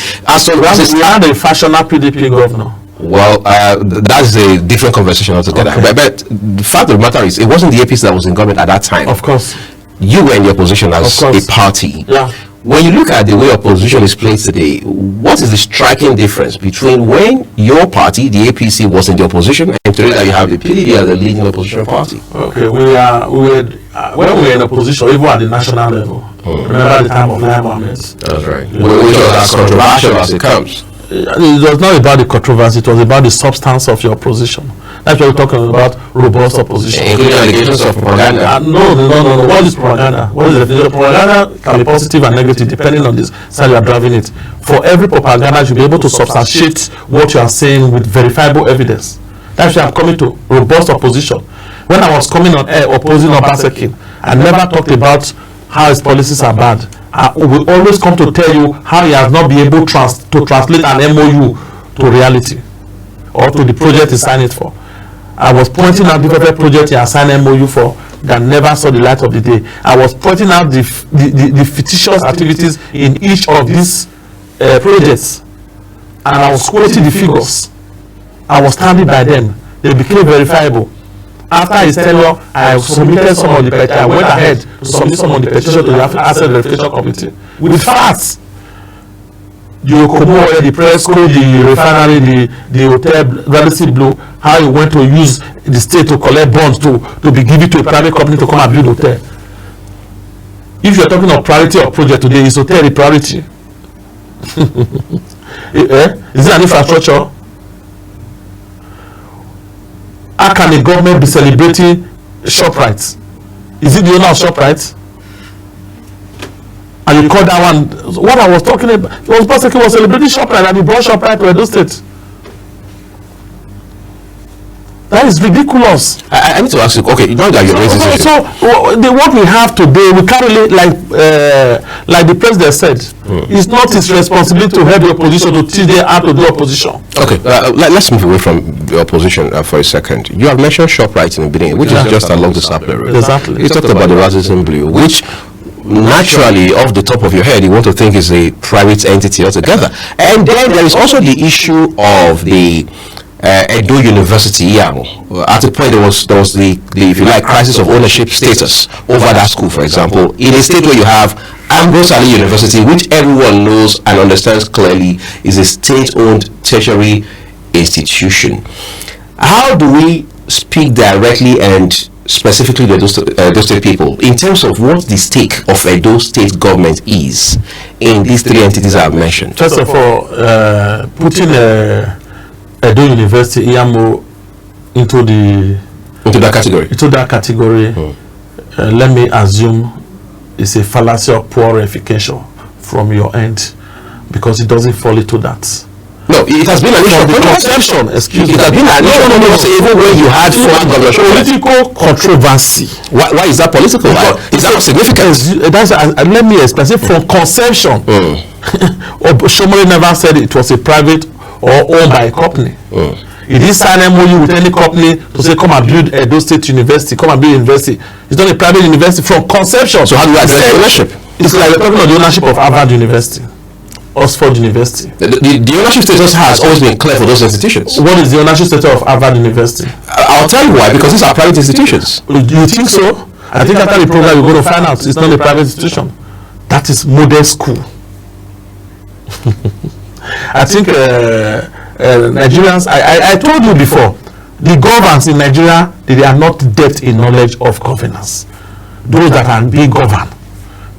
We had a fashionable PDP governor. Well, that's a different conversation altogether. Okay. But the fact of the matter is, it wasn't the APC that was in government at that time. Of course. You were in the opposition as a party. Yeah. When you look at the way opposition is played today, what is the striking difference between when your party, the APC, was in the opposition, and today that you have the PDP as the leading opposition party? Okay, when we were in opposition, even at the national level. Remember the time of Lai Mohammed? That's right. Which was as controversial as it comes. It was not about the controversy, it was about the substance of your opposition. That's what we're talking about, robust opposition. Including allegations of propaganda. No. What is propaganda? What is it? Propaganda can be positive and negative depending on this side you are driving it. For every propaganda, you should be able to substantiate what you are saying with verifiable evidence. That's why I'm coming to robust opposition. When I was coming on air opposing Obaseki, I never talked about how his policies are bad. I will always come to tell you how he has not been able to translate an MOU to reality or to the project he signed it for. I was pointing out different projects he has signed MOU for that never saw the light of the day. I was pointing out the fictitious activities in each of these projects, and I was quoting the figures. I was standing by them. They became verifiable. After his tenure, I submitted some of the petition. I went ahead to submit some of the petition to the Asset Verification Committee with facts. The Okobo, the press code, the refinery, the hotel, Valley Blue, how you went to use the state to collect bonds to be given to a private company to come and build hotel. If you're talking of priority of project today, is hotel a priority? Is it an infrastructure? How can the government be celebrating ShopRite? Is it the owner of ShopRite? Are and you call that one. What I was talking about, Obaseki was celebrating ShopRite and he brought ShopRite to Edo State. That is ridiculous. I need to ask you, okay, now that you're raising this issue. So what we have today, we can't really, like the president said, it's not his responsibility to help the opposition to teach them how to do opposition. Okay, let's move away from the opposition for a second. You have mentioned ShopRite in the beginning, which is just along the Sapler Road. Exactly. You talked about the Radisson Blue, which naturally, off the top of your head, you want to think is a private entity altogether. And then there is also the issue of the Edo University, at the point there was the if you like crisis of ownership status over that school, for example, in a state where you have Ambrose Ali University, which everyone knows and understands clearly is a state-owned tertiary institution. How do we speak directly and specifically to Edo State people in terms of what the stake of Edo State government is in these three entities I've mentioned? First of all, putting Edo University Iyamo into that category, let me assume it's a fallacy of poor verification from your end, because it doesn't fall into that. No, it has been an issue of conception. Excuse me. It has been an issue even when you had political controversy. Why is that political? Is that significant? Let me explain. From conception, Shomole never said it was a private or owned by a company. He didn't sign MOU with any company to say come and build Edo State University, come and build university. It's not a private university from conception. So how do you address ownership? It's like we're talking about the ownership of Harvard University, Oxford University. The ownership status has always been clear for those institutions. What is the ownership status of Harvard University? I'll tell you why, because these are private institutions. You think so? I think after the program we're going to find out it's not a private institution. That is model school. I think Nigerians, I told you before, the governors in Nigeria, they are not depth in knowledge of governance. Those that are being governed,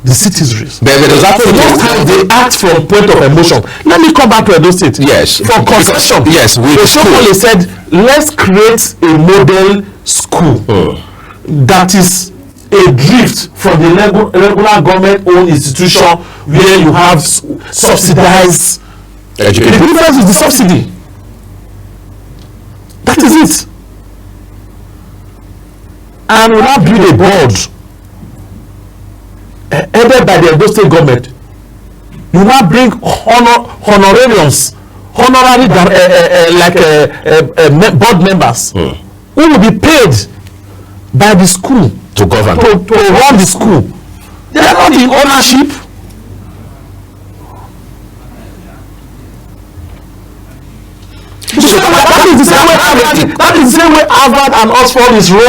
the citizens. But most times they act from point of emotion. Let me come back to Edo State. Yes. From conception. Yes. Somebody said, let's create a model school that is a drift from the regular government-owned institution where you have subsidized education. The difference is the subsidy. That is it. And we now build a board headed by the Edo State government. You now bring honorariums, honorary board members who will be paid by the school to govern, to run the school. They are not in ownership. That is the same way Harvard and Oxford is run.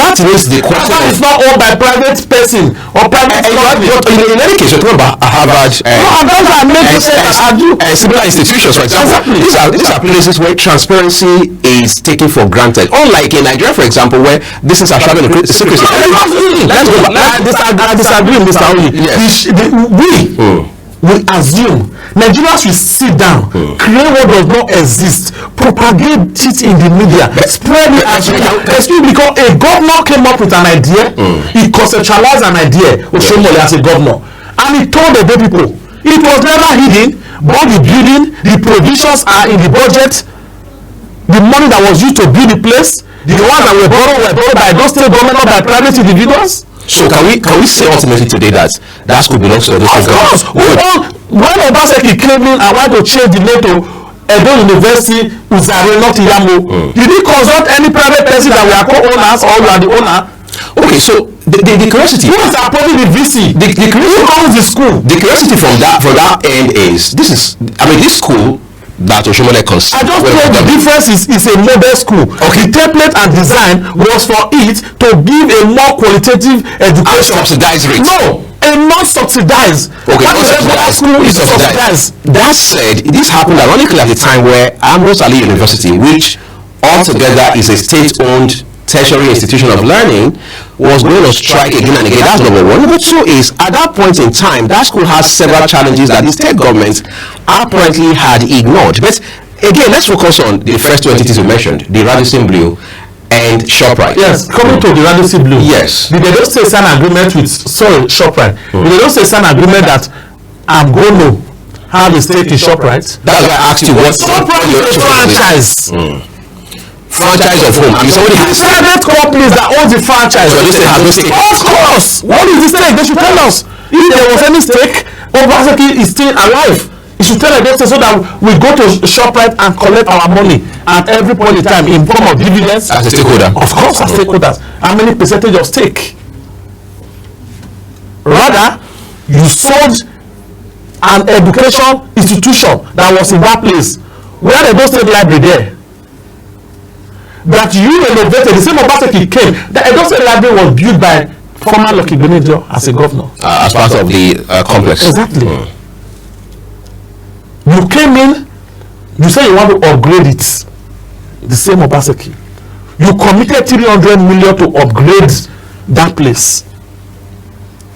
That is the question. Harvard is not owned by private person or private company. But in any case, you're talking about Harvard and similar institutions, for example. Exactly. These are places where transparency is taken for granted. Unlike in Nigeria, for example, where this is a shrouded in secrecy. Let's go back. I disagree, Mr. Oli. Yes. We assume Nigerians will sit down, create what does not exist, propagate it in the media, spread it as excuse me, because a governor came up with an idea, he conceptualized an idea with Shomole as a governor, and he told the people it was never hidden, but the building, the provisions are in the budget, the money that was used to build the place, the ones that were borrowed by those state government, not by private individuals. So can we say ultimately today that school belongs to Edo State government? When Obaseki came in and wanted to change the name to Edo University Uzare, not Iyamo, did he consult any private person that we are co-owners or you are the owner? Okay, so the curiosity. Who is appointing the VC? Who owns the school? The curiosity from that end is this school that Oshomole conceived. I just told the difference is a model school. Okay. The template and design was for it to give a more qualitative education. Subsidized rate. No, a non-subsidized. Okay, school is subsidized. That said, this happened ironically at the time where Ambrose Ali University, which altogether is a state-owned tertiary institution of learning, was going to strike again and again. That's number one. Number two is, at that point in time, that school has several challenges that the state government apparently had ignored. But again, let's focus on the first two entities you mentioned, the Radisson Blue and ShopRite. Yes, coming to the Radisson Blue. Yes. Did they just say sign agreement with ShopRite? Did they just say sign agreement that I'm going to have a stake in ShopRite? That's why I asked you what ShopRite is a franchise. Franchise of whom? I mean, somebody has Private companies that own the franchise. So this thing has no stake. Of course. What is the stake? They should tell us. If there was any stake, Obaseki is still alive. You should tell us so that we go to ShopRite and collect our money at every point in time in form of dividends. as a stakeholder. Of course, as stakeholders. How many percentage of stake? Rather, you sold an education institution that was in that place. Where the Edo State Library there? That you renovated, the same Obaseki came. The Edo State Library was built by former Lucky Benedio as a governor. As part of the complex. Exactly. You came in, you said you want to upgrade it. The same Obaseki. You committed 300 million to upgrade that place.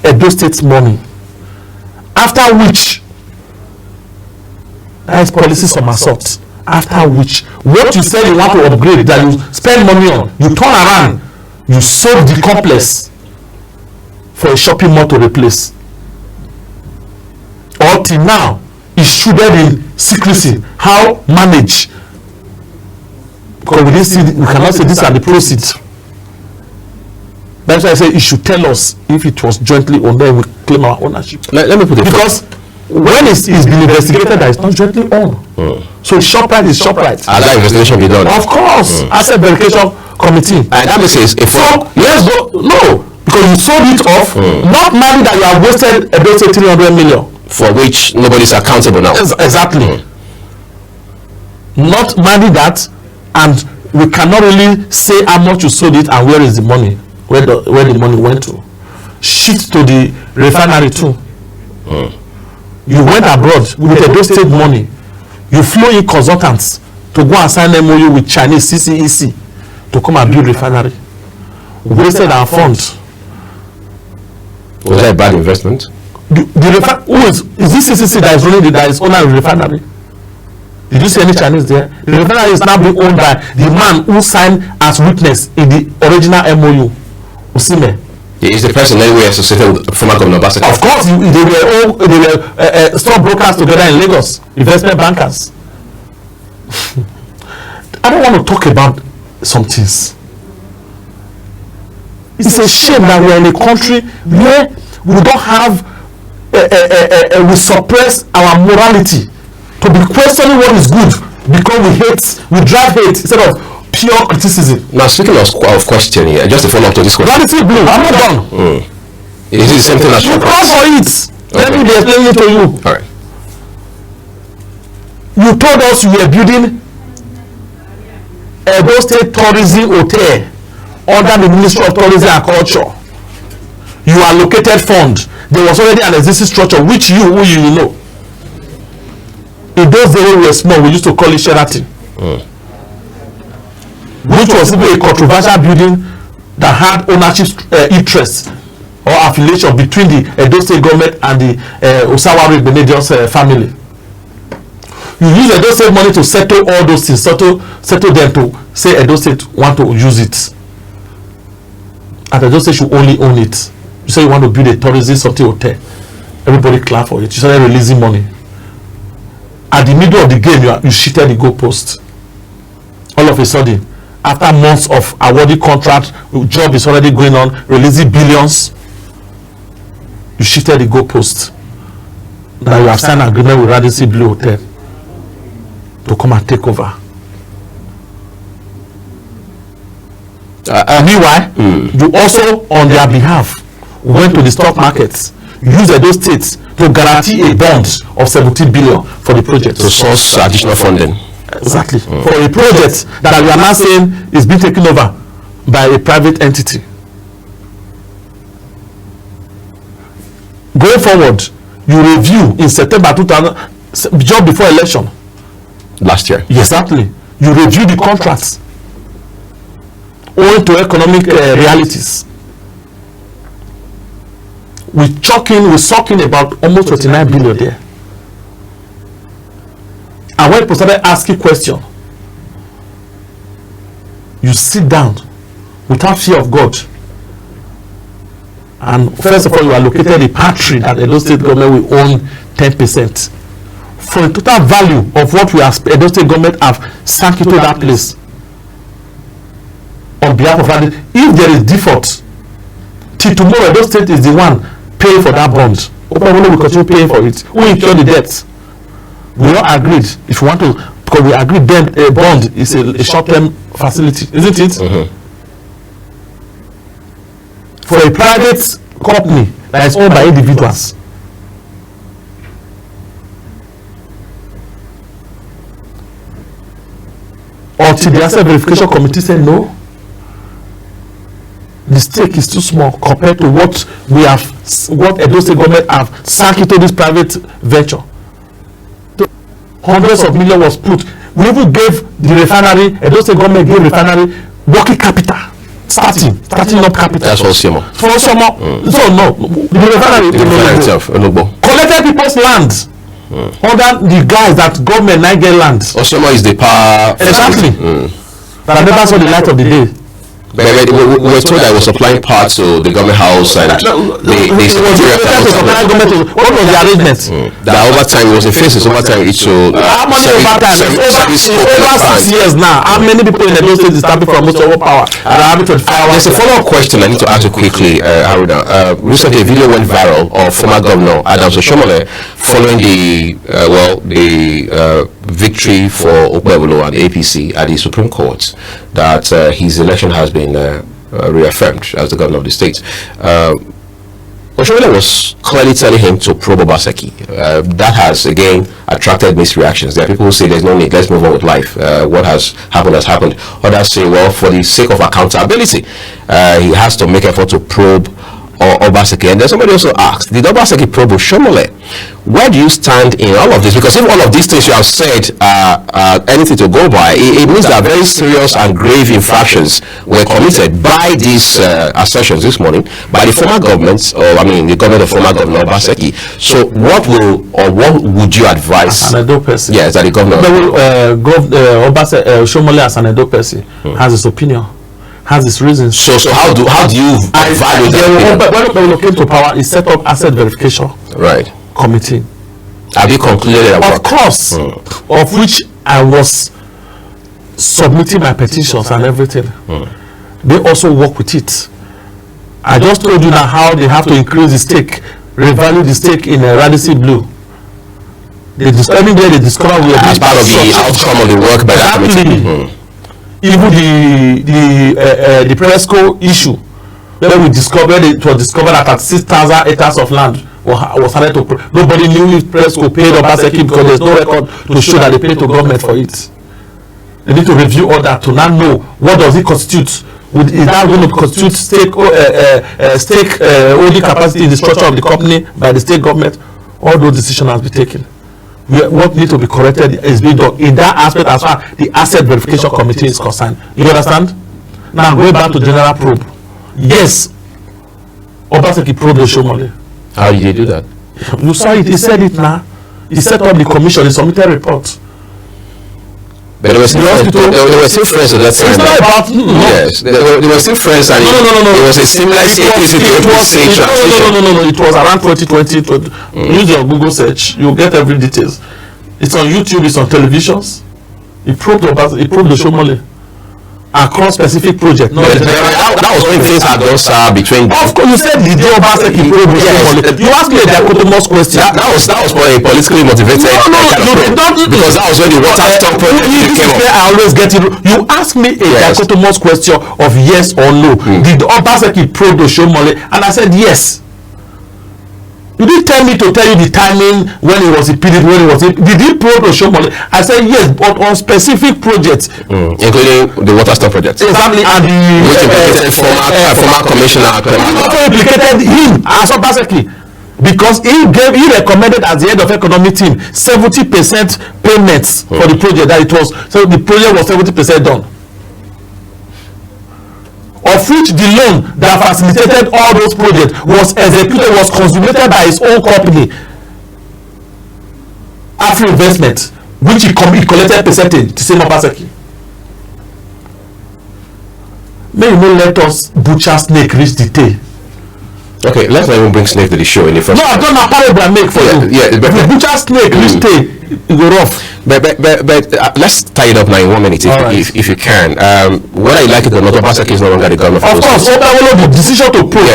Edo State's money. After which, that is policy somersault. After which, what you said you want to upgrade, that you spend money on, you turn around, you sold the complex for a shopping mall to replace. Or till now, it's shrouded in secrecy. How manage? Because we didn't see, we cannot say these are the proceeds. That's why I say you should tell us if it was jointly owned, then we claim our ownership. Let me put it because when it's been investigated that it's not jointly owned. So ShopRite is ShopRite. Has that investigation be done? Of course, asset verification committee. And that means if Yes, no, because you sold it off, not money that you have wasted about 300 million. For which nobody is accountable now. Exactly. Not money that, and we cannot really say how much you sold it and where is the money, where the money went to. Shift to the refinery too. You went abroad with Edo State money. You flew in consultants to go and sign MOU with Chinese CCEC to come and build refinery. Wasted our funds. Was that a bad investment? Is this CCC that is running that is owner of the refinery? Did you see any Chinese there? The refinery is now being owned by the man who signed as witness in the original MOU. Usime. Is the person anywhere associated with former Governor Obaseki? Of course, they were stockbrokers together in Lagos, investment bankers. I don't want to talk about some things. It's a shame that we are in a country where we don't have, we suppress our morality to be questioning what is good because we drive hate instead of pure criticism. Now, speaking of question here, just to follow up to this question. Radisson Blue, I'm not done. Is it the same thing as You call for it. Let me explain it to you. All right. You told us you were building Edo State Tourism Hotel under the Ministry of Tourism and Culture. You allocated funds. There was already an existing structure which you know. In those days when we were small, we used to call it Sheraton. Which was even a controversial building that had ownership interest or affiliation between the Edo State government and the Osawari Benedios family. You use Edo State money to settle all those things, settle them to say Edo State want to use it. And Edo State should only own it. You say you want to build a tourism something hotel. Everybody clap for it. You started releasing money. At the middle of the game, you shifted the goalpost. All of a sudden, after months of awarding contract, job is already going on, releasing billions, you shifted the goalpost. Now you have signed an agreement with Radisson Blue Hotel to come and take over. Meanwhile, you also, on their behalf, went to the stock markets, used those states to guarantee a bond of 17 billion for the project. To source additional funding. Exactly. For a project that we are now saying is being taken over by a private entity. Going forward, you review in September 2000, just before election. Last year. Exactly. You review the contracts owing to economic realities. We're sucking about almost 29 billion there. And when people started asking questions, you sit down without fear of God. And first of all, you allocated a patron that Edo State government will own 10%. For a total value of what we have, Edo State government have sank into that place on behalf of that. If there is default, till tomorrow, Edo State is the one paying for that bond. Obaseki will continue paying for it. Who incur the debt? We all agreed. If you want to, because we agreed then a bond is a short-term facility, isn't it? Mm-hmm. For a private company that is owned by individuals, until the asset verification committee said no, the stake is too small compared to what we have, what Edo State government have sank into this private venture. Hundreds of millions was put. We even gave the refinery, Edo State government gave refinery working capital, starting up capital. That's all Simo. For some, so no, the refinery itself, collected people's land under the guys that government now get land. Osimo is the power. Exactly. But I never saw the light of the day. But we were told that it was supplying parts to the government house and what was the arrangement? That over time it was in phases. Over time it should. How many over time? It's over 6 years now. How many people in the Edo State is tapping from most over power? There's a follow-up question I need to ask you quickly, Haruna. Recently, a video went viral of former Governor Adams Oshiomhole following the victory for Okpebholo and APC at the Supreme Court, that his election has been reaffirmed as the governor of the state. Oshiomhole was clearly telling him to probe Obaseki. That has again attracted mixed reactions. There are people who say there's no need, let's move on with life. What has happened has happened. Others say, well, for the sake of accountability, he has to make effort to probe Obaseki. And then somebody also asked, did Obaseki probe Oshiomhole? Where do you stand in all of this? Because if all of these things you have said are anything to go by, it means that very serious and grave infractions were committed by these assertions this morning by the former government, the government of former Governor Obaseki. So what would you advise? As an Edo person. Yes, that the governor. Oshiomhole as an Edo person has his opinion, has his reasons. So how do you value that? When we came to power, he set up asset verification committee. Have you concluded that? Of course, of which I was submitting my petitions and everything. They also work with it. I just told you now how they have to increase the stake, revalue the stake in Radisson Blue. They discover we are as part of the outcome of the work by that committee. Even the Presco issue, where it was discovered that at 6,000 acres of land was handed to. Nobody knew if Presco paid Obaseki because there's no record to show that they paid to government for it. They need to review all that to now know what does it constitute. Is that going to constitute stake holding capacity in the structure of the company by the state government? All those decisions have been taken. What needs to be corrected is being done in that aspect as far as the asset verification committee is concerned. You understand? Now going back to general probe. Yes, Obaseki probed Oshiomhole. How did he do that? You saw it. He said it now. He set up the commission. He submitted reports. But they were still friends at that time. It's not about yes, they were still friends, and no. It was a similar situation. No. It was around 2020. Use your Google search. You'll get every details. It's on YouTube. It's on televisions. He probed Oshiomhole across specific projects. No, that was when things had done between. Of course, you said the day Obaseki probed Oshiomhole. You asked me a dichotomous question. That was for a politically motivated. Because that was when the water stock project came up. I always get it. You ask me a dichotomous question of yes or no. Did Obaseki probe Oshiomhole? And I said yes. You didn't tell me to tell you the timing when it was repeated, did he probe Oshiomhole? I said yes, but on specific projects, including the water stock project. Exactly, and which implicated former commissioner. Also implicated him as Obaseki, because he recommended as the head of economic team 70% payments for the project that it was. So the project was 70% done. Of which the loan that facilitated all those projects was consummated by his own company, Afro Investment, which he collected percentage to same Obaseki. may you not let us butcher snake reach the tail. Okay, let's not even bring snake to the show in the first. No, I've done a parable I make for you. Yeah, but if you butcher snake reach tail, it go rough. But let's tie it up now in 1 minute if you can. Whether you like it or not, Obaseki is no longer the governor. Of course, the decision to prove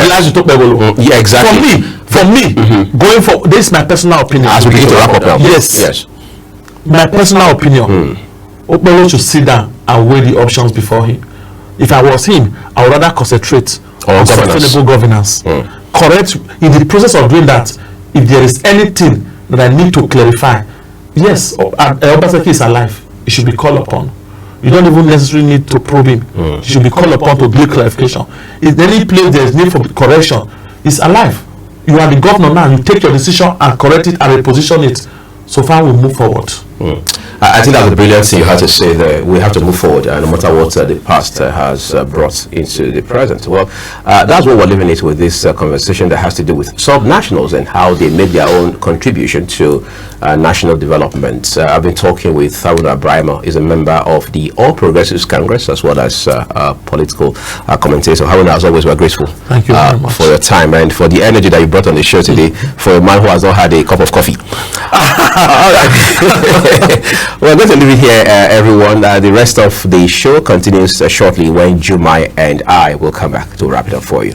yeah, exactly. For me, going for this is my personal opinion. As we begin to wrap up now. Yes. My personal opinion. Okpebholo should sit down and weigh the options before him. If I was him, I would rather concentrate on sustainable governance. Correct in the process of doing that. If there is anything that I need to clarify, yes, Obaseki is alive. It should be called upon. You don't even necessarily need to probe him. It should be called upon to give clarification. If any place there is need for correction, it's alive. You are the governor now. You take your decision and correct it and reposition it. So far, we move forward. I think that's a brilliant thing you have to say there. We have to move forward, no matter what the past has brought into the present. Well, that's what we're living it with this conversation that has to do with subnationals and how they make their own contribution to national development. I've been talking with Haruna Braimoh, is a member of the All Progressives Congress, as well as political commentator. Haruna, as always, we're grateful. Thank you very much for your time and for the energy that you brought on the show today for a man who has not had a cup of coffee. All right. We're going to leave it here, everyone. The rest of the show continues shortly when Jumai and I will come back to wrap it up for you.